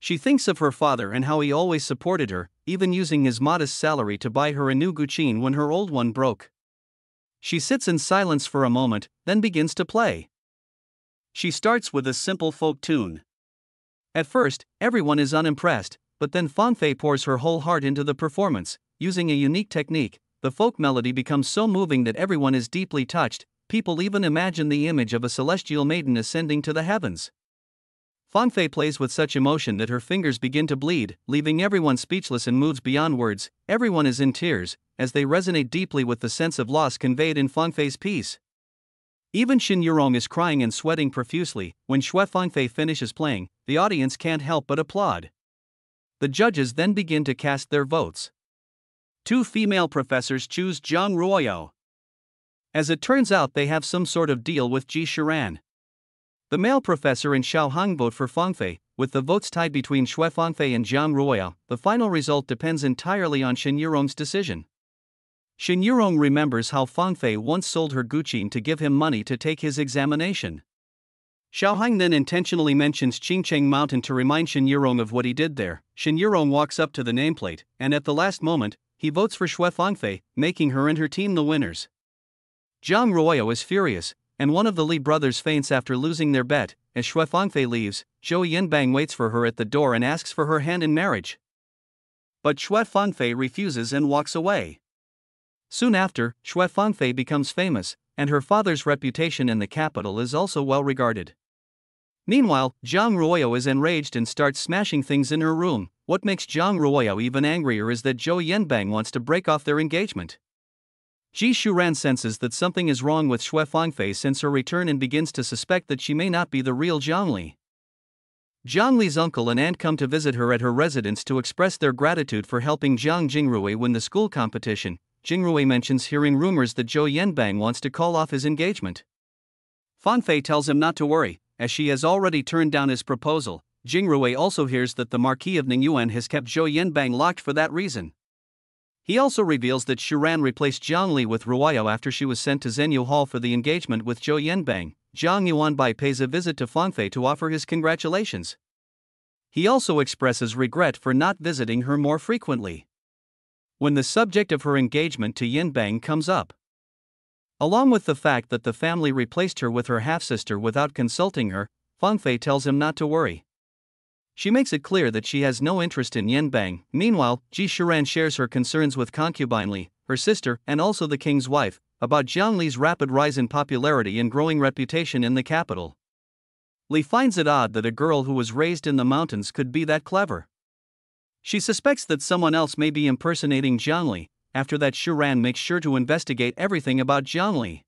She thinks of her father and how he always supported her, even using his modest salary to buy her a new guqin when her old one broke. She sits in silence for a moment, then begins to play. She starts with a simple folk tune. At first, everyone is unimpressed, but then Fangfei pours her whole heart into the performance. Using a unique technique, the folk melody becomes so moving that everyone is deeply touched. People even imagine the image of a celestial maiden ascending to the heavens. Fangfei plays with such emotion that her fingers begin to bleed, leaving everyone speechless and moves beyond words. Everyone is in tears, as they resonate deeply with the sense of loss conveyed in Fangfei's piece. Even Shen Yirong is crying and sweating profusely. When Xue Fangfei finishes playing, the audience can't help but applaud. The judges then begin to cast their votes. 2 female professors choose Jiang Ruoya. As it turns out, they have some sort of deal with Ji Shiran. The male professor and Xiao Hong vote for Fangfei, with the votes tied between Xue Fangfei and Jiang Ruoya. The final result depends entirely on Shen Yirong's decision. Shen Yirong remembers how Fangfei once sold her guqin to give him money to take his examination. Xiao Hong then intentionally mentions Qingcheng Mountain to remind Shen Yirong of what he did there. Shen Yirong walks up to the nameplate, and at the last moment, he votes for Xue Fangfei, making her and her team the winners. Jiang Ruoya is furious, and one of the Li brothers faints after losing their bet. As Xue Fangfei leaves, Zhou Yanbang waits for her at the door and asks for her hand in marriage. But Xue Fangfei refuses and walks away. Soon after, Xue Fangfei becomes famous, and her father's reputation in the capital is also well regarded. Meanwhile, Jiang Ruoya is enraged and starts smashing things in her room. What makes Jiang Ruoya even angrier is that Zhou Yanbang wants to break off their engagement. Ji Shiran senses that something is wrong with Xue Fangfei since her return and begins to suspect that she may not be the real Jiang Li. Jiang Li's uncle and aunt come to visit her at her residence to express their gratitude for helping Jiang Jingrui win the school competition. Jingrui mentions hearing rumors that Zhou Yanbang wants to call off his engagement. Fangfei tells him not to worry, as she has already turned down his proposal. Jingrui also hears that the Marquis of Ningyuan has kept Zhou Yanbang locked for that reason. He also reveals that Shiran replaced Jiang Li with Ruoya after she was sent to Zhenyu Hall for the engagement with Zhou Yanbang. Jiang Yuanbai pays a visit to Fangfei to offer his congratulations. He also expresses regret for not visiting her more frequently. When the subject of her engagement to Yanbang comes up, along with the fact that the family replaced her with her half-sister without consulting her, Fangfei tells him not to worry. She makes it clear that she has no interest in Yanbang. Meanwhile, Ji Shiran shares her concerns with concubine Li, her sister, and also the king's wife, about Jiang Li's rapid rise in popularity and growing reputation in the capital. Li finds it odd that a girl who was raised in the mountains could be that clever. She suspects that someone else may be impersonating Jiang Li. After that, Shiran makes sure to investigate everything about Jiang Li.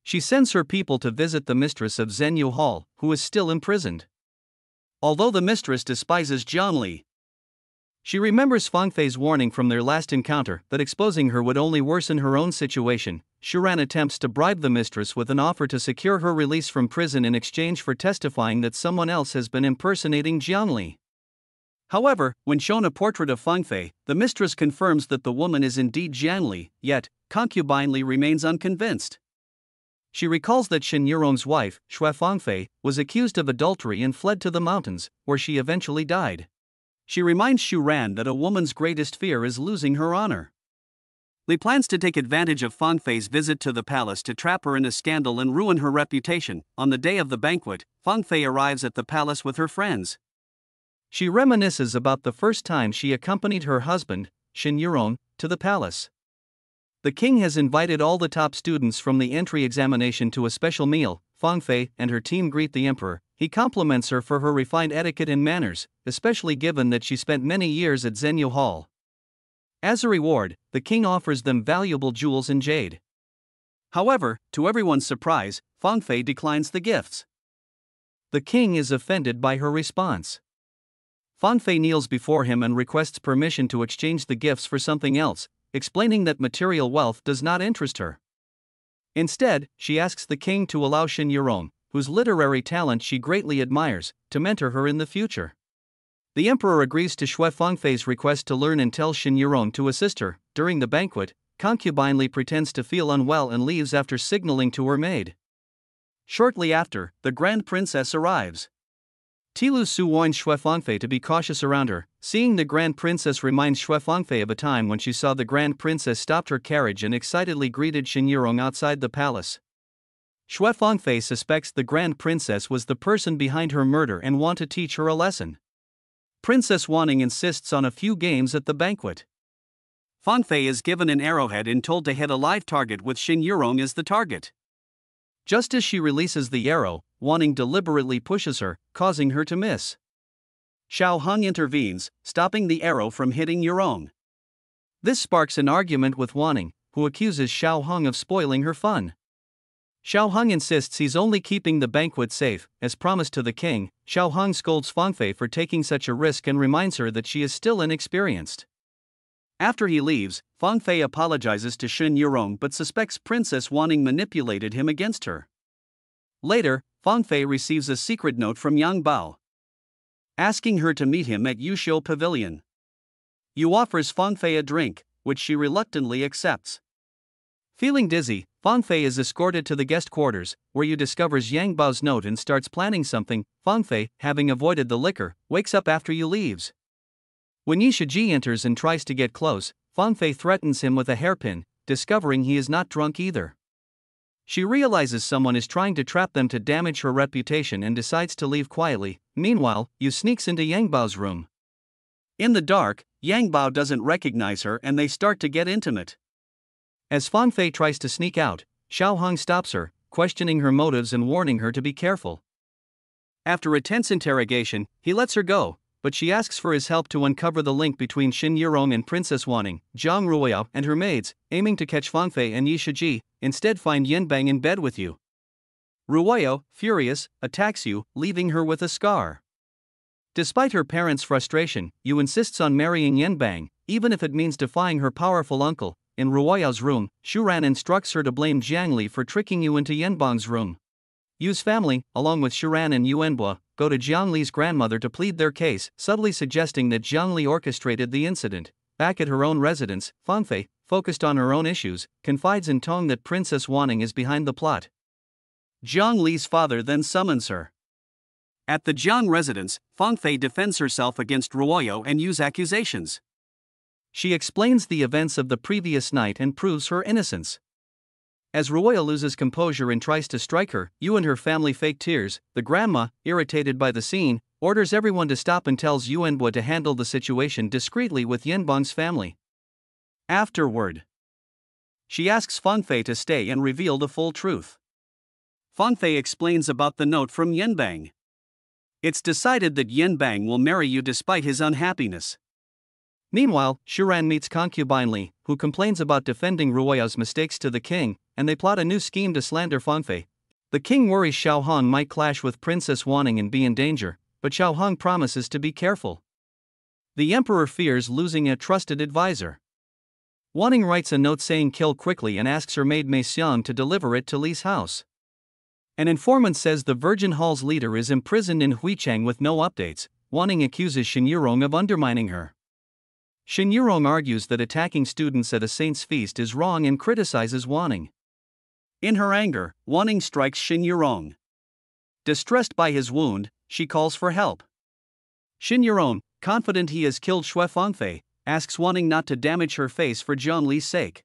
She sends her people to visit the mistress of Zhenyu Hall, who is still imprisoned. Although the mistress despises Jiang Li, She remembers Fang Fei's warning from their last encounter that exposing her would only worsen her own situation. Xu Ran attempts to bribe the mistress with an offer to secure her release from prison in exchange for testifying that someone else has been impersonating Jiang Li. However, when shown a portrait of Fang Fei, the mistress confirms that the woman is indeed Jiang Li, yet, concubine Li remains unconvinced. She recalls that Shen Yurong's wife, Xue Fangfei, was accused of adultery and fled to the mountains, where she eventually died. She reminds Xu Ran that a woman's greatest fear is losing her honor. Li plans to take advantage of Fang Fei's visit to the palace to trap her in a scandal and ruin her reputation. On the day of the banquet, Fang Fei arrives at the palace with her friends. She reminisces about the first time she accompanied her husband, Shen Yurong, to the palace. The king has invited all the top students from the entry examination to a special meal. Fang Fei and her team greet the emperor. He compliments her for her refined etiquette and manners, especially given that she spent many years at Zhenyu Hall. As a reward, the king offers them valuable jewels and jade. However, to everyone's surprise, Fang Fei declines the gifts. The king is offended by her response. Fang Fei kneels before him and requests permission to exchange the gifts for something else, explaining that material wealth does not interest her. Instead, she asks the king to allow Shen Yurong, whose literary talent she greatly admires, to mentor her in the future. The emperor agrees to Xue Fangfei's request to learn and tells Shen Yurong to assist her. During the banquet, concubine Li pretends to feel unwell and leaves after signaling to her maid. Shortly after, the grand princess arrives. Tilu Su warns Xue Fangfei to be cautious around her. Seeing the grand princess reminds Xue Fangfei of a time when she saw the grand princess stopped her carriage and excitedly greeted Shen Yurong outside the palace. Xue Fangfei suspects the grand princess was the person behind her murder and wants to teach her a lesson. Princess Wanning insists on a few games at the banquet. Fangfei is given an arrowhead and told to hit a live target with Shen Yurong as the target. Just as she releases the arrow, Wanning deliberately pushes her, causing her to miss. Xiao Hong intervenes, stopping the arrow from hitting Yurong. This sparks an argument with Wanning, who accuses Xiao Hong of spoiling her fun. Xiao Hong insists he's only keeping the banquet safe, as promised to the king. Xiao Hong scolds Fangfei for taking such a risk and reminds her that she is still inexperienced. After he leaves, Fangfei apologizes to Shen Yurong but suspects Princess Wanning manipulated him against her. Later, Fangfei receives a secret note from Yang Bao, asking her to meet him at Yushiu Pavilion. Yu offers Fangfei a drink, which she reluctantly accepts. Feeling dizzy, Fangfei is escorted to the guest quarters, where Yu discovers Yang Bao's note and starts planning something. Fangfei, having avoided the liquor, wakes up after Yu leaves. When Yi Shiji enters and tries to get close, Fangfei threatens him with a hairpin, discovering he is not drunk either. She realizes someone is trying to trap them to damage her reputation and decides to leave quietly. Meanwhile, Yu sneaks into Yang Bao's room. In the dark, Yang Bao doesn't recognize her and they start to get intimate. As Fangfei tries to sneak out, Xiao Hong stops her, questioning her motives and warning her to be careful. After a tense interrogation, he lets her go, but she asks for his help to uncover the link between Shen Yurong and Princess Wanning. Zhang Ruoyao and her maids, aiming to catch Fangfei and Yi Shiji, instead find Yanbang in bed with Yu. Ruoyao, furious, attacks Yu, leaving her with a scar. Despite her parents' frustration, Yu insists on marrying Yanbang, even if it means defying her powerful uncle. In Ruoyao's room, Xu Ran instructs her to blame Jiang Li for tricking Yu into Yanbang's room. Yu's family, along with Xu Ran and Yu Enbo, go to Jiang Li's grandmother to plead their case, subtly suggesting that Jiang Li orchestrated the incident. Back at her own residence, Fangfei, focused on her own issues, confides in Tong that Princess Wanning is behind the plot. Jiang Li's father then summons her. At the Jiang residence, Fangfei defends herself against Ruoyao and Yu's accusations. She explains the events of the previous night and proves her innocence. As Ruoyao loses composure and tries to strike her, Yu and her family fake tears. The grandma, irritated by the scene, orders everyone to stop and tells Yu Enbo to handle the situation discreetly with Yanbang's family. Afterward, she asks Fangfei to stay and reveal the full truth. Fangfei explains about the note from Yanbang. It's decided that Yanbang will marry Yu despite his unhappiness. Meanwhile, Xu Ran meets concubine Li, who complains about defending Ruoyao's mistakes to the king, and they plot a new scheme to slander Fangfei. The king worries Xiao Hong might clash with Princess Wanning and be in danger, but Xiao Hong promises to be careful. The emperor fears losing a trusted advisor. Wanning writes a note saying kill quickly and asks her maid Mei Xiang to deliver it to Li's house. An informant says the Virgin Hall's leader is imprisoned in Huichang with no updates. Wanning accuses Shen Yurong of undermining her. Shen Yurong argues that attacking students at a saint's feast is wrong and criticizes Wanning. In her anger, Wanning strikes Shen Yurong. Distressed by his wound, she calls for help. Shen Yurong, confident he has killed Xue Fangfei, asks Wanning not to damage her face for Jiang Li's sake.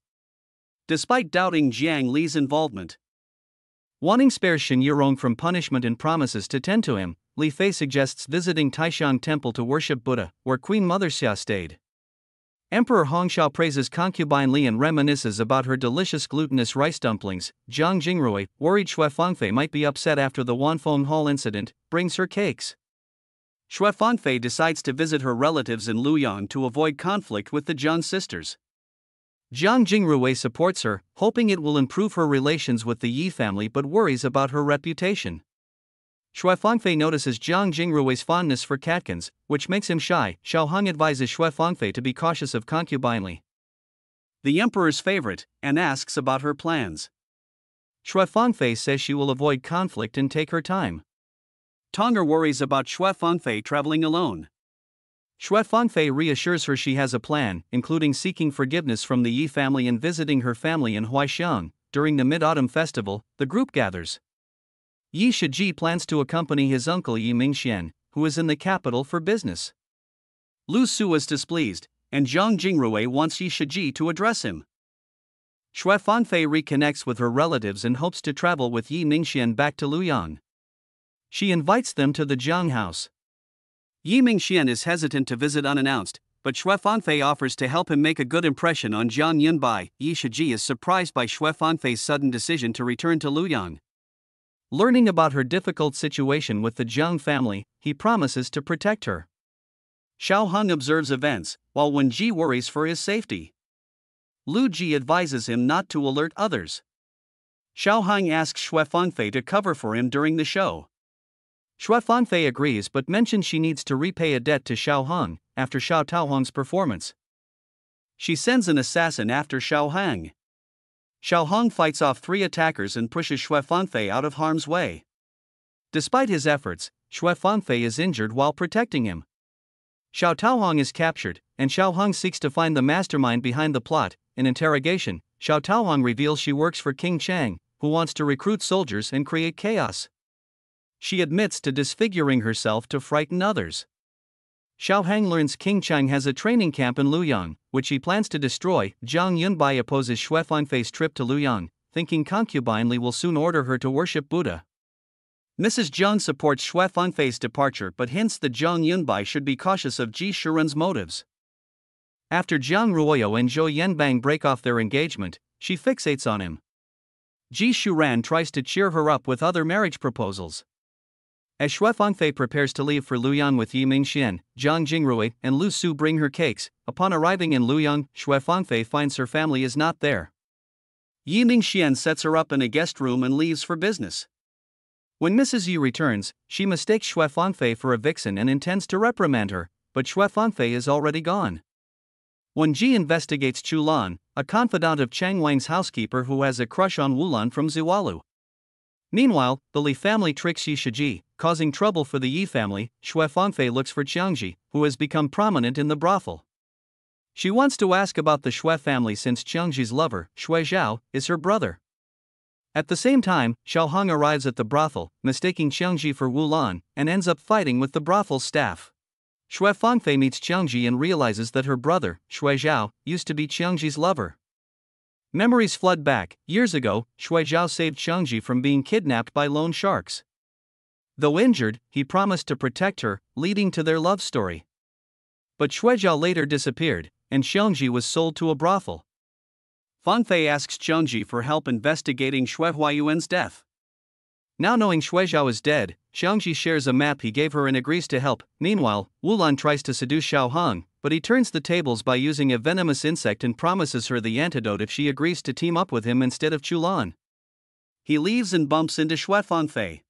Despite doubting Jiang Li's involvement, Wanning spares Shen Yurong from punishment and promises to tend to him. Li Fei suggests visiting Taishan Temple to worship Buddha, where Queen Mother Xia stayed. Emperor Hongxiao praises concubine Li and reminisces about her delicious glutinous rice dumplings. Jiang Jingrui, worried Xue Fangfei might be upset after the Wanfeng Hall incident, brings her cakes. Xue Fangfei decides to visit her relatives in Luoyang to avoid conflict with the Jiang sisters. Jiang Jingrui supports her, hoping it will improve her relations with the Yi family but worries about her reputation. Xue Fangfei notices Jiang Jingrui's fondness for catkins, which makes him shy. Xiao Hong advises Xue Fangfei to be cautious of concubine Li, the emperor's favorite, and asks about her plans. Xue Fangfei says she will avoid conflict and take her time. Tonger worries about Xue Fangfei traveling alone. Xue Fangfei reassures her she has a plan, including seeking forgiveness from the Yi family and visiting her family in Huaixiang. During the Mid-Autumn Festival, the group gathers. Yi Shiji plans to accompany his uncle Yi Mingxian, who is in the capital for business. Lu Su is displeased, and Jiang Jingrui wants Yi Shiji to address him. Xue Fangfei reconnects with her relatives and hopes to travel with Yi Mingxian back to Luoyang. She invites them to the Jiang house. Yi Mingxian is hesitant to visit unannounced, but Xue Fangfei offers to help him make a good impression on Jiang Yunbai. Yi Shiji is surprised by Xue Fangfei's sudden decision to return to Luoyang. Learning about her difficult situation with the Jiang family, he promises to protect her. Xiao Hong observes events, while Wen Ji worries for his safety. Lu Ji advises him not to alert others. Xiao Hong asks Xue Fangfei to cover for him during the show. Xue Fangfei agrees but mentions she needs to repay a debt to Xiao Hong after Xiao Taohong's performance. She sends an assassin after Xiao Hong. Xiao Hong fights off 3 attackers and pushes Xue Fangfei out of harm's way. Despite his efforts, Xue Fangfei is injured while protecting him. Xiao Taohong is captured, and Xiao Hong seeks to find the mastermind behind the plot. In interrogation, Xiao Taohong reveals she works for King Chang, who wants to recruit soldiers and create chaos. She admits to disfiguring herself to frighten others. Xiao Hang learns King Chang has a training camp in Luoyang, which he plans to destroy. Jiang Yunbai opposes Xue Fangfei's trip to Luoyang, thinking concubine Li will soon order her to worship Buddha. Mrs. Jiang supports Xue Fangfei's departure but hints that Jiang Yunbai should be cautious of Ji Shiren's motives. After Jiang Ruoyo and Zhou Yanbang break off their engagement, she fixates on him. Ji Shuran tries to cheer her up with other marriage proposals. As Xue Fangfei prepares to leave for Luoyang with Yi Mingxian, Jiang Jingrui and Lu Su bring her cakes. Upon arriving in Luoyang, Xue Fangfei finds her family is not there. Yi Mingxian sets her up in a guest room and leaves for business. When Mrs. Yi returns, she mistakes Xue Fangfei for a vixen and intends to reprimand her, but Xue Fangfei is already gone. When Ji investigates Chu Lan, a confidant of Chang Wang's housekeeper who has a crush on Wu Lan from Ziwalu. Meanwhile, the Li family tricks Yi Shiji, causing trouble for the Yi family. Xue Fangfei looks for Qiangji, who has become prominent in the brothel. She wants to ask about the Xue family since Qiangji's lover, Xue Zhao, is her brother. At the same time, Xiao Hong arrives at the brothel, mistaking Qiangji for Wu Lan, and ends up fighting with the brothel staff. Xue Fangfei meets Qiangji and realizes that her brother, Xue Zhao, used to be Qiangji's lover. Memories flood back. Years ago, Xue Zhao saved Qiangji from being kidnapped by loan sharks. Though injured, he promised to protect her, leading to their love story. But Xue Zhao later disappeared, and Qiangji was sold to a brothel. Fangfei asks Qiangji for help investigating Xue Huayuan's death. Now knowing Xue Zhao is dead, Qiangji shares a map he gave her and agrees to help. Meanwhile, Wu Lan tries to seduce Xiao Hong, but he turns the tables by using a venomous insect and promises her the antidote if she agrees to team up with him instead of Chu Lan. He leaves and bumps into Xue Fangfei,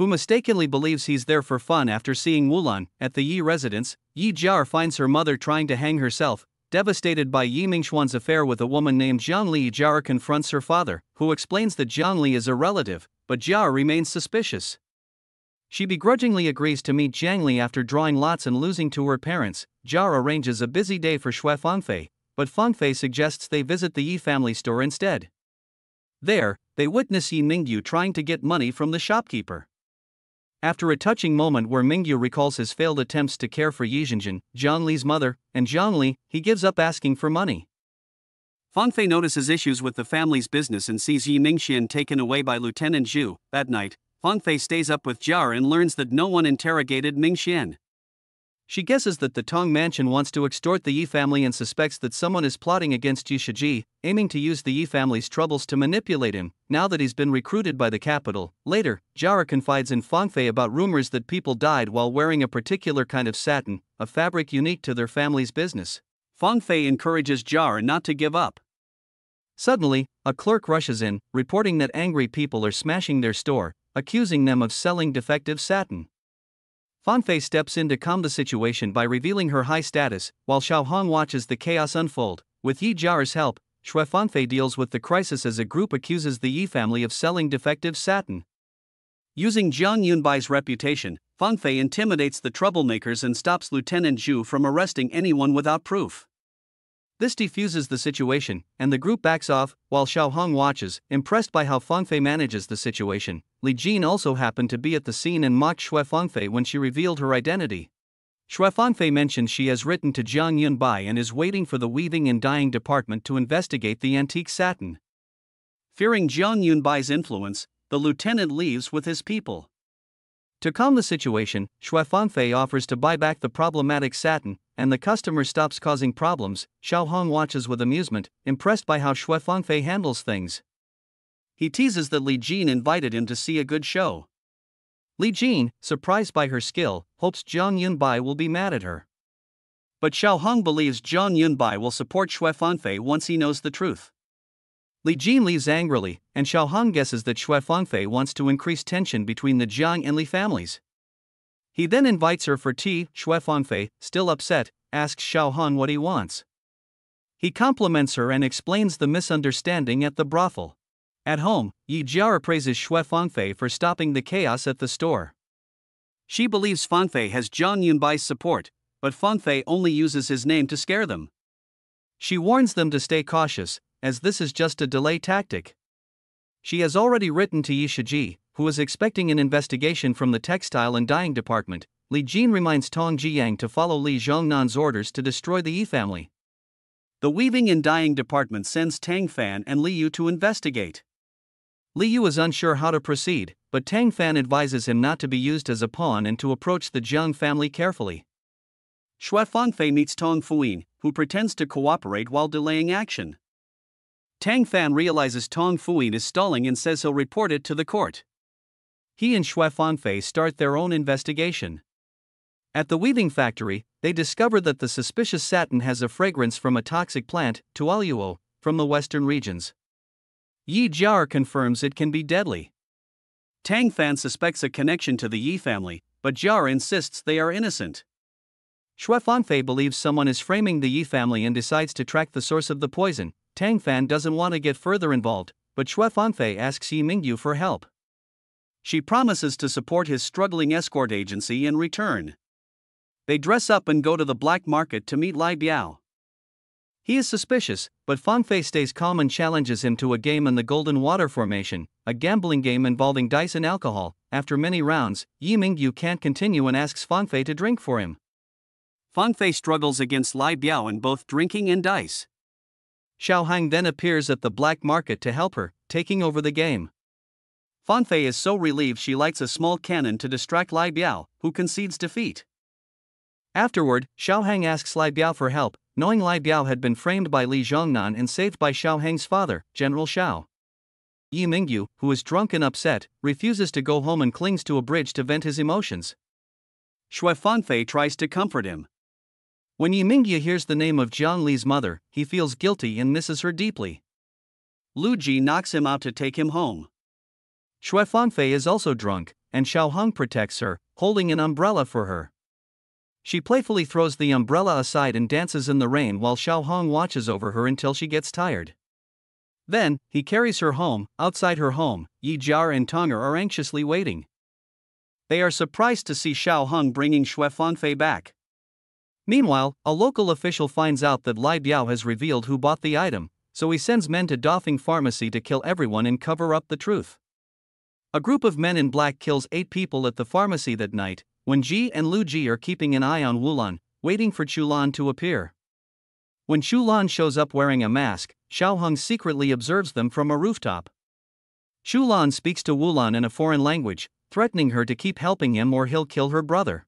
who mistakenly believes he's there for fun after seeing Wulan at the Yi residence. Yi Jiao finds her mother trying to hang herself. Devastated by Yi Mingxuan's affair with a woman named Jiang Li, Jiao confronts her father, who explains that Jiang Li is a relative, but Jiao remains suspicious. She begrudgingly agrees to meet Jiang Li after drawing lots and losing to her parents. Jiao arranges a busy day for Xue Fangfei, but Fangfei suggests they visit the Yi family store instead. There, they witness Yi Mingyu trying to get money from the shopkeeper. After a touching moment where Mingyu recalls his failed attempts to care for Yi Zhenjin, Jiang Li's mother, and Jiang Li, he gives up asking for money. Fangfei notices issues with the family's business and sees Yi Mingxian taken away by Lieutenant Zhu. That night, Fangfei stays up with Jiao and learns that no one interrogated Mingxian. She guesses that the Tong mansion wants to extort the Yi family and suspects that someone is plotting against Yi Shiji, aiming to use the Yi family's troubles to manipulate him, now that he's been recruited by the capital. Later, Jiao confides in Fangfei about rumors that people died while wearing a particular kind of satin, a fabric unique to their family's business. Fangfei encourages Jiao not to give up. Suddenly, a clerk rushes in, reporting that angry people are smashing their store, accusing them of selling defective satin. Fangfei steps in to calm the situation by revealing her high status, while Xiao Hong watches the chaos unfold. With Yi Jiao's help, Xue Fangfei deals with the crisis as a group accuses the Yi family of selling defective satin. Using Jiang Yunbai's reputation, Fangfei intimidates the troublemakers and stops Lieutenant Zhu from arresting anyone without proof. This defuses the situation, and the group backs off, while Xiao Hong watches, impressed by how Fangfei manages the situation. Li Jin also happened to be at the scene and mocked Xue Fangfei when she revealed her identity. Xue Fangfei mentions she has written to Jiang Yunbai and is waiting for the weaving and dyeing department to investigate the antique satin. Fearing Jiang Yunbai's influence, the lieutenant leaves with his people. To calm the situation, Xue Fangfei offers to buy back the problematic satin, and the customer stops causing problems. Xiao Hong watches with amusement, impressed by how Xue Fangfei handles things. He teases that Li Jin invited him to see a good show. Li Jin, surprised by her skill, hopes Jiang Yunbai will be mad at her. But Xiao Hong believes Jiang Yunbai will support Xue Fangfei once he knows the truth. Li Jin leaves angrily, and Xiao Hong guesses that Xue Fangfei wants to increase tension between the Jiang and Li families. He then invites her for tea. Xue Fangfei, still upset, asks Xiao Hong what he wants. He compliments her and explains the misunderstanding at the brothel. At home, Yi Jiao praises Xue Fangfei for stopping the chaos at the store. She believes Fangfei has Jiang Yunbai's support, but Fangfei only uses his name to scare them. She warns them to stay cautious, as this is just a delay tactic. She has already written to Yi Shiji, who is expecting an investigation from the textile and dyeing department. Li Jin reminds Tong Jiyang to follow Li Zhongnan's orders to destroy the Yi family. The weaving and dyeing department sends Tang Fan and Li Yu to investigate. Li Yu is unsure how to proceed, but Tang Fan advises him not to be used as a pawn and to approach the Jiang family carefully. Xue Fangfei meets Tong Fuyin, who pretends to cooperate while delaying action. Tang Fan realizes Tong Fuyin is stalling and says he'll report it to the court. He and Xue Fangfei start their own investigation. At the weaving factory, they discover that the suspicious satin has a fragrance from a toxic plant, tualuo, from the western regions. Yi Jiao confirms it can be deadly. Tang Fan suspects a connection to the Yi family, but Jiao insists they are innocent. Xue Fangfei believes someone is framing the Yi family and decides to track the source of the poison. Tang Fan doesn't want to get further involved, but Xue Fangfei asks Yi Mingyu for help. She promises to support his struggling escort agency in return. They dress up and go to the black market to meet Lai Biao. He is suspicious, but Fangfei stays calm and challenges him to a game in the Golden Water Formation, a gambling game involving dice and alcohol. After many rounds, Yi Mingyu can't continue and asks Fangfei to drink for him. Fangfei struggles against Lai Biao in both drinking and dice. Xiao Hang then appears at the black market to help her, taking over the game. Fangfei is so relieved she lights a small cannon to distract Lai Biao, who concedes defeat. Afterward, Xiao Hang asks Lai Biao for help, knowing Lai Biao had been framed by Li Zhongnan and saved by Xiao Hang's father, General Xiao. Yi Mingyu, who is drunk and upset, refuses to go home and clings to a bridge to vent his emotions. Xue Fangfei tries to comfort him. When Yi Mingyu hears the name of Jiang Li's mother, he feels guilty and misses her deeply. Lu Ji knocks him out to take him home. Xue Fangfei is also drunk, and Xiao Hong protects her, holding an umbrella for her. She playfully throws the umbrella aside and dances in the rain while Xiao Hong watches over her until she gets tired. Then, he carries her home. Outside her home, Yi Jiao and Tonger are anxiously waiting. They are surprised to see Xiao Hong bringing Xue Fangfei back. Meanwhile, a local official finds out that Lai Biao has revealed who bought the item, so he sends men to Dafeng Pharmacy to kill everyone and cover up the truth. A group of men in black kills 8 people at the pharmacy that night, when Ji and Lu Ji are keeping an eye on Wulan, waiting for Chulan to appear. When Chulan shows up wearing a mask, Xiao Hong secretly observes them from a rooftop. Chulan speaks to Wulan in a foreign language, threatening her to keep helping him or he'll kill her brother.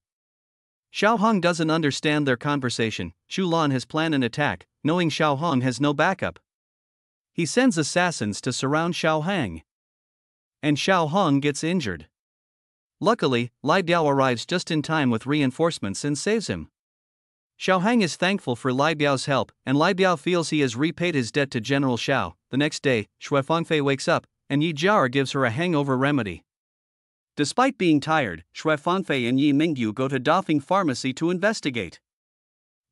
Xiao Hong doesn't understand their conversation. Chulan has planned an attack, knowing Xiao Hong has no backup. He sends assassins to surround Xiao Hang. And Xiao Hong gets injured. Luckily, Lai Biao arrives just in time with reinforcements and saves him. Xiao Hang is thankful for Lai Biao's help, and Lai Biao feels he has repaid his debt to General Xiao. The next day, Xue Fangfei wakes up, and Yi Jiao gives her a hangover remedy. Despite being tired, Xue Fangfei and Yi Mingyu go to Dafeng Pharmacy to investigate.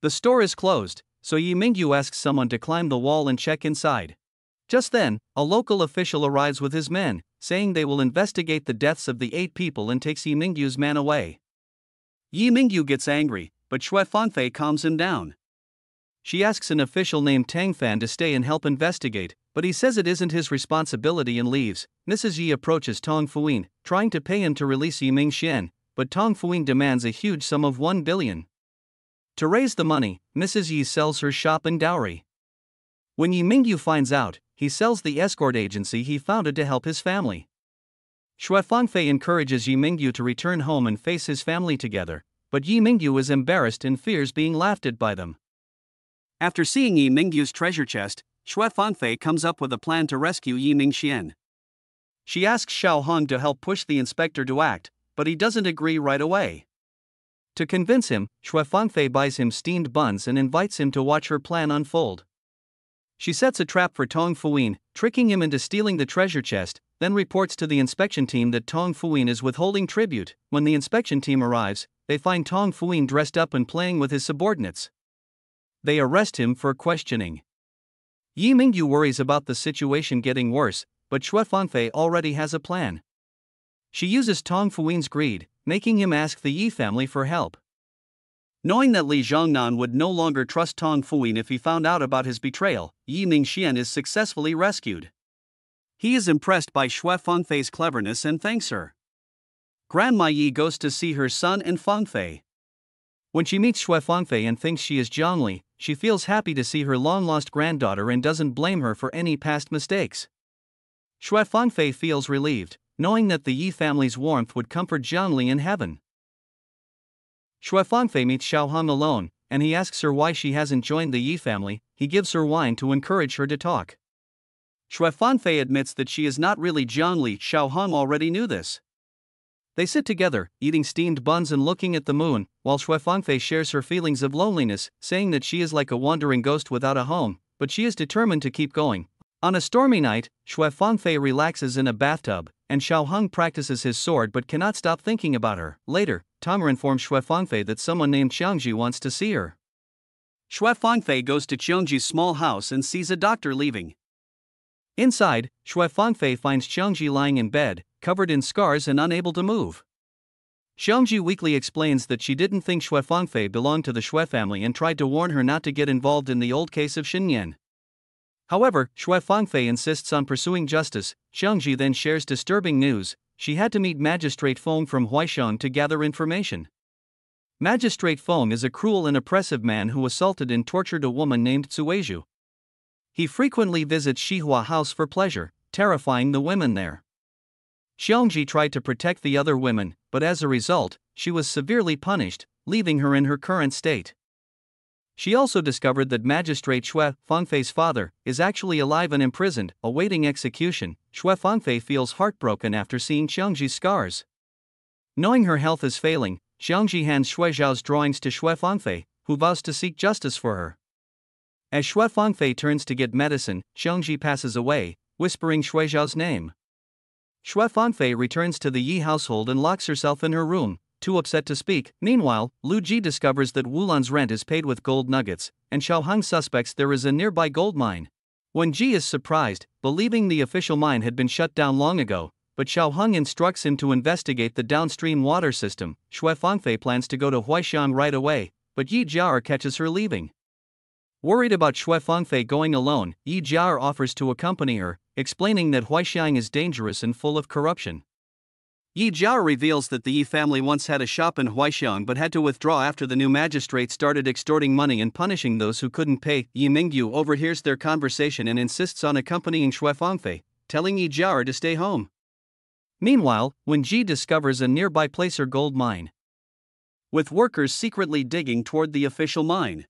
The store is closed, so Yi Mingyu asks someone to climb the wall and check inside. Just then, a local official arrives with his men, saying they will investigate the deaths of the 8 people and takes Yi Mingyu's man away. Yi Mingyu gets angry, but Xue Fangfei calms him down. She asks an official named Tang Fan to stay and help investigate, but he says it isn't his responsibility and leaves. Mrs. Yi approaches Tong Fuyin, trying to pay him to release Yi Mingxian, but Tong Fuyin demands a huge sum of 1 billion. To raise the money, Mrs. Yi sells her shop and dowry. When Yi Mingyu finds out, he sells the escort agency he founded to help his family. Xue Fangfei encourages Yi Mingyu to return home and face his family together, but Yi Mingyu is embarrassed and fears being laughed at by them. After seeing Yi Mingyu's treasure chest, Xue Fangfei comes up with a plan to rescue Yi Mingxian. She asks Xiao Hong to help push the inspector to act, but he doesn't agree right away. To convince him, Xue Fangfei buys him steamed buns and invites him to watch her plan unfold. She sets a trap for Tong Fuyin, tricking him into stealing the treasure chest, then reports to the inspection team that Tong Fuyin is withholding tribute. When the inspection team arrives, they find Tong Fuyin dressed up and playing with his subordinates. They arrest him for questioning. Yi Mingyu worries about the situation getting worse, but Xue Fangfei already has a plan. She uses Tong Fuyin's greed, making him ask the Yi family for help. Knowing that Li Zhongnan would no longer trust Tong Fuyin if he found out about his betrayal, Yi Mingxian is successfully rescued. He is impressed by Xue Fangfei's cleverness and thanks her. Grandma Yi goes to see her son and Fangfei. When she meets Xue Fangfei and thinks she is Zhongli, she feels happy to see her long-lost granddaughter and doesn't blame her for any past mistakes. Xue Fangfei feels relieved, knowing that the Yi family's warmth would comfort Zhongli in heaven. Xue Fangfei meets Xiao Hong alone, and he asks her why she hasn't joined the Yi family. He gives her wine to encourage her to talk. Xue Fangfei admits that she is not really Zhongli. Xiao Hong already knew this. They sit together, eating steamed buns and looking at the moon, while Xue Fangfei shares her feelings of loneliness, saying that she is like a wandering ghost without a home, but she is determined to keep going. On a stormy night, Xue Fangfei relaxes in a bathtub, and Xiao Hong practices his sword but cannot stop thinking about her. Later, Tonger informs Xue Fangfei that someone named Qiangji wants to see her. Xue Fangfei goes to Qiangji's small house and sees a doctor leaving. Inside, Xue Fangfei finds Qiangji lying in bed, covered in scars and unable to move. Qiangji weakly explains that she didn't think Xue Fangfei belonged to the Xue family and tried to warn her not to get involved in the old case of Xinyan. However, Xue Fangfei insists on pursuing justice. Qiangji then shares disturbing news: she had to meet Magistrate Feng from Huaisheng to gather information. Magistrate Feng is a cruel and oppressive man who assaulted and tortured a woman named Cuizhu. He frequently visits Xihua House for pleasure, terrifying the women there. Qiangji tried to protect the other women, but as a result, she was severely punished, leaving her in her current state. She also discovered that Magistrate Xue Fangfei's father is actually alive and imprisoned, awaiting execution. Xue Fangfei feels heartbroken after seeing Qiangji's scars. Knowing her health is failing, Qiangji hands Xue Zhao's drawings to Xue Fangfei, who vows to seek justice for her. As Xue Fangfei turns to get medicine, Qiangji passes away, whispering Xue Zhao's name. Shui Fangfei returns to the Yi household and locks herself in her room, too upset to speak. Meanwhile, Lu Ji discovers that Wulan's rent is paid with gold nuggets, and Xiao Hang suspects there is a nearby gold mine. When Ji is surprised, believing the official mine had been shut down long ago, but Xiao Hang instructs him to investigate the downstream water system. Shui Fangfei plans to go to Huaixiang right away, but Yi Jiaer catches her leaving. Worried about Shui Fangfei going alone, Yi Jiaer offers to accompany her, explaining that Huaixiang is dangerous and full of corruption. Yi Jiaer reveals that the Yi family once had a shop in Huaixiang but had to withdraw after the new magistrate started extorting money and punishing those who couldn't pay. Yi Mingyu overhears their conversation and insists on accompanying Shui Fangfei, telling Yi Jiaer to stay home. Meanwhile, when Ji discovers a nearby placer gold mine, with workers secretly digging toward the official mine,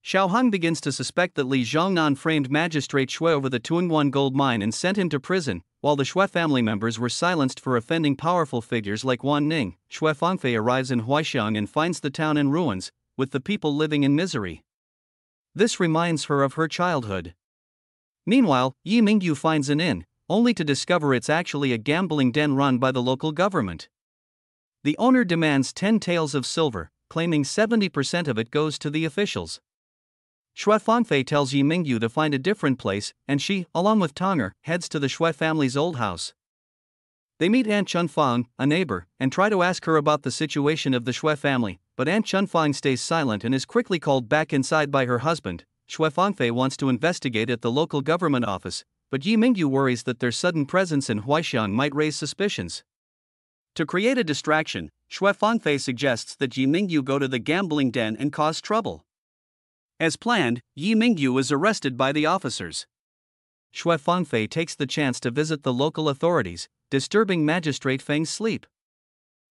Xiao Hang begins to suspect that Li Zhongnan framed Magistrate Shui over the Tuangguan gold mine and sent him to prison, while the Shui family members were silenced for offending powerful figures like Wan Ning. Shui Fangfei arrives in Huaixiang and finds the town in ruins, with the people living in misery. This reminds her of her childhood. Meanwhile, Yi Mingyu finds an inn, only to discover it's actually a gambling den run by the local government. The owner demands 10 taels of silver, claiming 70% of it goes to the officials. Shui Fangfei tells Yi Mingyu to find a different place, and she, along with Tonger, heads to the Shui family's old house. They meet Aunt Chunfang, a neighbor, and try to ask her about the situation of the Shui family, but Aunt Chunfang stays silent and is quickly called back inside by her husband. Shui Fangfei wants to investigate at the local government office, but Yi Mingyu worries that their sudden presence in Huaixiang might raise suspicions. To create a distraction, Shui Fangfei suggests that Yi Mingyu go to the gambling den and cause trouble. As planned, Yi Mingyu is arrested by the officers. Shui Fangfei takes the chance to visit the local authorities, disturbing Magistrate Feng's sleep.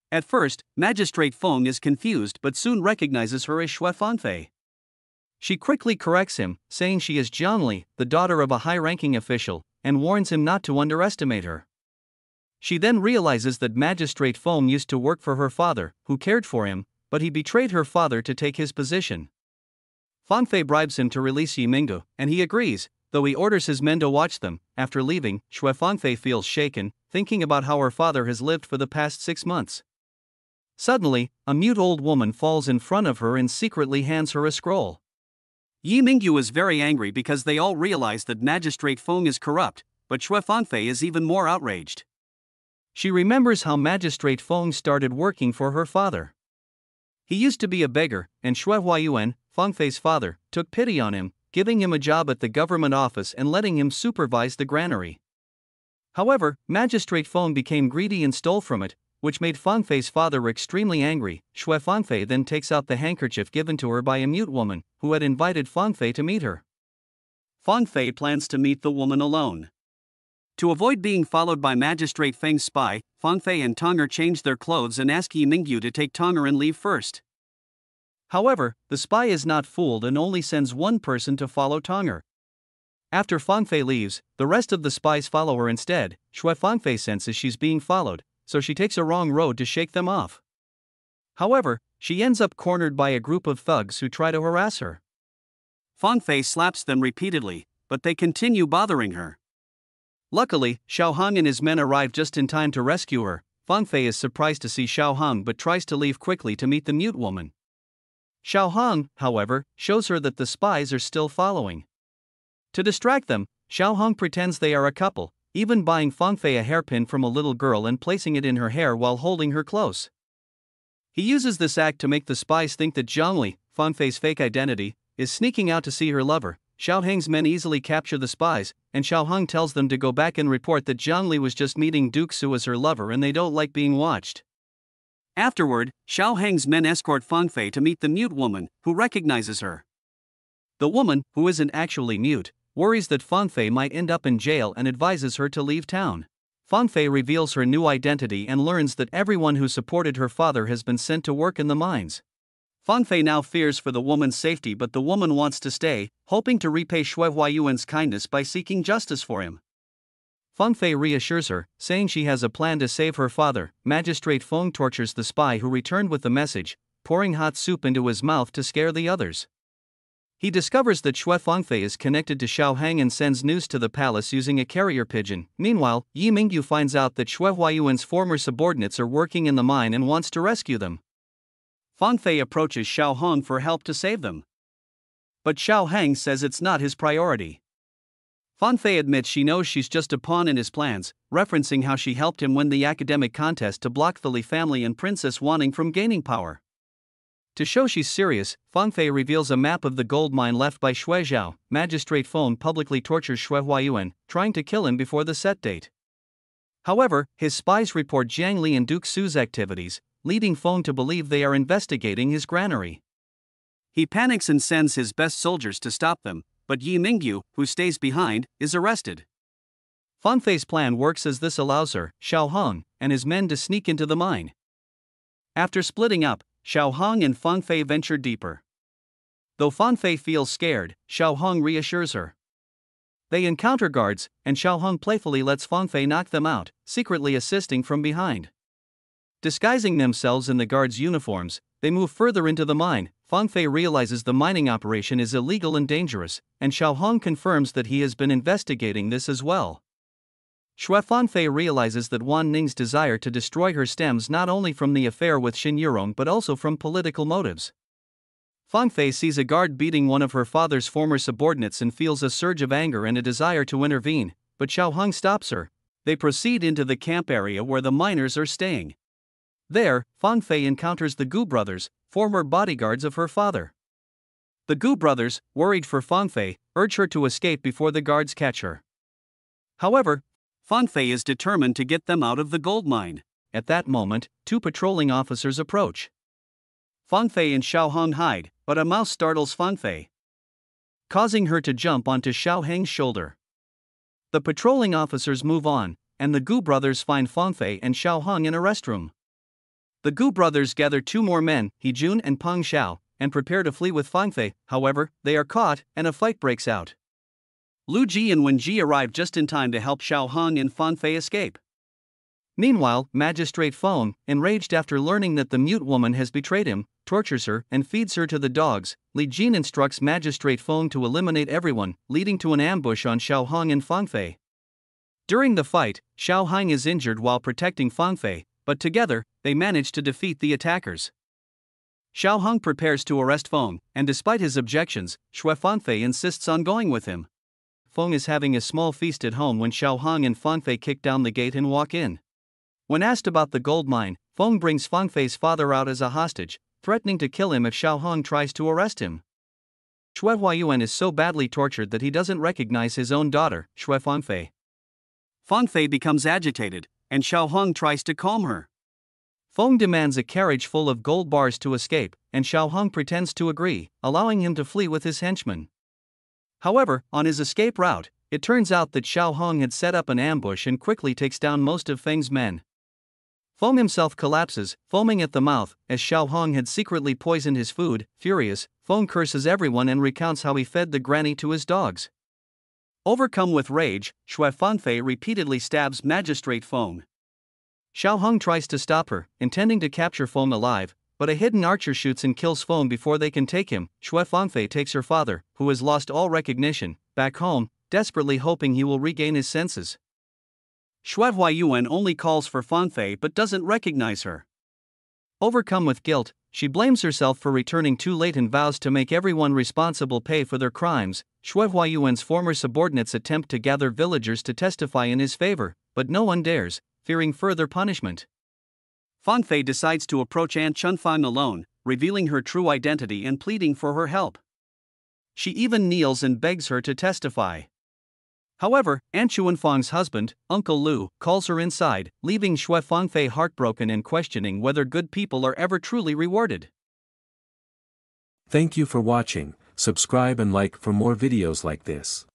At first, Magistrate Feng is confused but soon recognizes her as Shui Fangfei. She quickly corrects him, saying she is Zhang Li, the daughter of a high-ranking official, and warns him not to underestimate her. She then realizes that Magistrate Feng used to work for her father, who cared for him, but he betrayed her father to take his position. Fangfei bribes him to release Yi Mingyu, and he agrees, though he orders his men to watch them. After leaving, Shui Fangfei feels shaken, thinking about how her father has lived for the past 6 months. Suddenly, a mute old woman falls in front of her and secretly hands her a scroll. Yi Mingyu is very angry because they all realize that Magistrate Feng is corrupt, but Shui Fangfei is even more outraged. She remembers how Magistrate Feng started working for her father. He used to be a beggar, and Shui Huayuan, Fangfei's father, took pity on him, giving him a job at the government office and letting him supervise the granary. However, Magistrate Feng became greedy and stole from it, which made Fangfei's father extremely angry. Shui Fangfei then takes out the handkerchief given to her by a mute woman, who had invited Fangfei to meet her. Fangfei plans to meet the woman alone. To avoid being followed by Magistrate Feng's spy, Fangfei and Tonger change their clothes and ask Yi Mingyu to take Tonger and leave first. However, the spy is not fooled and only sends one person to follow Tonger. After Fangfei leaves, the rest of the spies follow her instead. Shui Fangfei senses she's being followed, so she takes a wrong road to shake them off. However, she ends up cornered by a group of thugs who try to harass her. Fangfei slaps them repeatedly, but they continue bothering her. Luckily, Xiao Hang and his men arrive just in time to rescue her. Fangfei is surprised to see Xiao Hang but tries to leave quickly to meet the mute woman. Xiao Hang, however, shows her that the spies are still following. To distract them, Xiao Hang pretends they are a couple, even buying Fangfei a hairpin from a little girl and placing it in her hair while holding her close. He uses this act to make the spies think that Zhang Li, Fangfei's fake identity, is sneaking out to see her lover. Xiao Hang's men easily capture the spies, and Xiao Hang tells them to go back and report that Zhang Li was just meeting Duke Su as her lover and they don't like being watched. Afterward, Xiao Hang's men escort Fangfei to meet the mute woman, who recognizes her. The woman, who isn't actually mute, worries that Fangfei might end up in jail and advises her to leave town. Fangfei reveals her new identity and learns that everyone who supported her father has been sent to work in the mines. Fangfei now fears for the woman's safety, but the woman wants to stay, hoping to repay Shui Huayuan's kindness by seeking justice for him. Fangfei reassures her, saying she has a plan to save her father. Magistrate Feng tortures the spy who returned with the message, pouring hot soup into his mouth to scare the others. He discovers that Xue Fangfei is connected to Xiao Hang and sends news to the palace using a carrier pigeon. Meanwhile, Yi Mingyu finds out that Xue Huayuan's former subordinates are working in the mine and wants to rescue them. Fangfei approaches Xiao Hong for help to save them. But Xiao Hang says it's not his priority. Fangfei admits she knows she's just a pawn in his plans, referencing how she helped him win the academic contest to block the Li family and Princess Wanning from gaining power. To show she's serious, Fangfei reveals a map of the gold mine left by Xue Zhao. Magistrate Feng publicly tortures Xue Huayuan, trying to kill him before the set date. However, his spies report Jiang Li and Duke Su's activities, leading Feng to believe they are investigating his granary. He panics and sends his best soldiers to stop them, but Yi Mingyu, who stays behind, is arrested. Fangfei's plan works as this allows her, Xiao Hong, and his men to sneak into the mine. After splitting up, Xiao Hong and Fangfei venture deeper. Though Fangfei feels scared, Xiao Hong reassures her. They encounter guards, and Xiao Hong playfully lets Fangfei knock them out, secretly assisting from behind. Disguising themselves in the guards' uniforms, they move further into the mine. Fangfei realizes the mining operation is illegal and dangerous, and Xiao Hong confirms that he has been investigating this as well. Xue Fangfei realizes that Wan Ning's desire to destroy her stems not only from the affair with Xin Yurong but also from political motives. Fangfei sees a guard beating one of her father's former subordinates and feels a surge of anger and a desire to intervene, but Xiao Hong stops her. They proceed into the camp area where the miners are staying. There, Fangfei encounters the Gu brothers, former bodyguards of her father. The Gu brothers, worried for Fangfei, urge her to escape before the guards catch her. However, Fangfei is determined to get them out of the gold mine. At that moment, two patrolling officers approach. Fangfei and Xiao Hong hide, but a mouse startles Fangfei, causing her to jump onto Xiao Hang's shoulder. The patrolling officers move on, and the Gu brothers find Fangfei and Xiao Hong in a restroom. The Gu brothers gather two more men, He Jun and Peng Xiao, and prepare to flee with Fangfei. However, they are caught, and a fight breaks out. Lu Ji and Wen Ji arrive just in time to help Xiao Hong and Fangfei escape. Meanwhile, Magistrate Feng, enraged after learning that the mute woman has betrayed him, tortures her and feeds her to the dogs. Li Jin instructs Magistrate Feng to eliminate everyone, leading to an ambush on Xiao Hong and Fangfei. During the fight, Xiao Hong is injured while protecting Fangfei, but together, they manage to defeat the attackers. Xiao Hong prepares to arrest Feng, and despite his objections, Xue Fangfei insists on going with him. Feng is having a small feast at home when Xiao Hong and Fangfei kick down the gate and walk in. When asked about the gold mine, Feng brings Fangfei's father out as a hostage, threatening to kill him if Xiao Hong tries to arrest him. Xue Huayuan is so badly tortured that he doesn't recognize his own daughter, Xue Fangfei. Fangfei becomes agitated, and Xiao Hong tries to calm her. Feng demands a carriage full of gold bars to escape, and Xiao Hong pretends to agree, allowing him to flee with his henchmen. However, on his escape route, it turns out that Xiao Hong had set up an ambush and quickly takes down most of Feng's men. Feng himself collapses, foaming at the mouth, as Xiao Hong had secretly poisoned his food. Furious, Feng curses everyone and recounts how he fed the granny to his dogs. Overcome with rage, Xue Fangfei repeatedly stabs Magistrate Feng. Xiao Hong tries to stop her, intending to capture Feng alive, but a hidden archer shoots and kills Feng before they can take him. Xue Fangfei takes her father, who has lost all recognition, back home, desperately hoping he will regain his senses. Xue Huayuan only calls for Fangfei but doesn't recognize her. Overcome with guilt, she blames herself for returning too late and vows to make everyone responsible pay for their crimes. Xue Huayuan's former subordinates attempt to gather villagers to testify in his favor, but no one dares, fearing further punishment. Fangfei decides to approach Aunt Chunfang alone, revealing her true identity and pleading for her help. She even kneels and begs her to testify. However, Aunt Chunfang's husband, Uncle Lu, calls her inside, leaving Xue Fangfei heartbroken and questioning whether good people are ever truly rewarded. Thank you for watching. Subscribe and like for more videos like this.